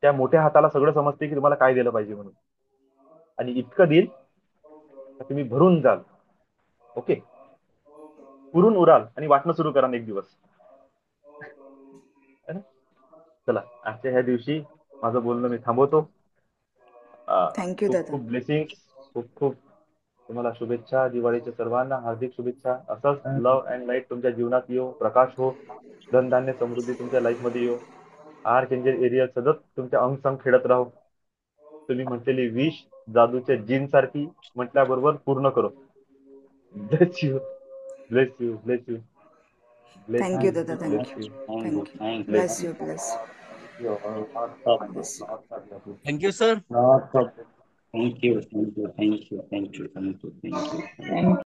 त्या मोठ्या हाताला सगळं समजते की तुम्हाला काय दिलं पाहिजे म्हणून, आणि इतकं देईल तर तुम्ही भरून जाल. ओके, पुरून उराल आणि वाटणं सुरू करा एक दिवस. चला, आजच्या ह्या दिवशी माझं बोलणं मी थांबवतो. थँक्यू खूप दादा. खूप ब्लेसिंग्स, खूप खूप तुम्हाला शुभेच्छा. दिवाळीच्या सर्वांना हार्दिक शुभेच्छा. असंच लव्ह अँड लाईट तुमच्या जीवनात येऊ, प्रकाश हो, धनधान्य समृद्धी तुमच्या लाईफ मध्ये येऊ. आर्क एंजल एरियल सतत तुमच्या अंग संग खेळत राहो. तुम्ही म्हटलेली विश जादूच्या जीन सारखी म्हटल्याबरोबर पूर्ण करो. Bless you, bless you, bless you, bless thank you you, दादा. Bless thank you. You, thank you. Bless bless you. Bless you. Thank you sir. Thank you, thank you, thank you, thank you, thank you, thank you.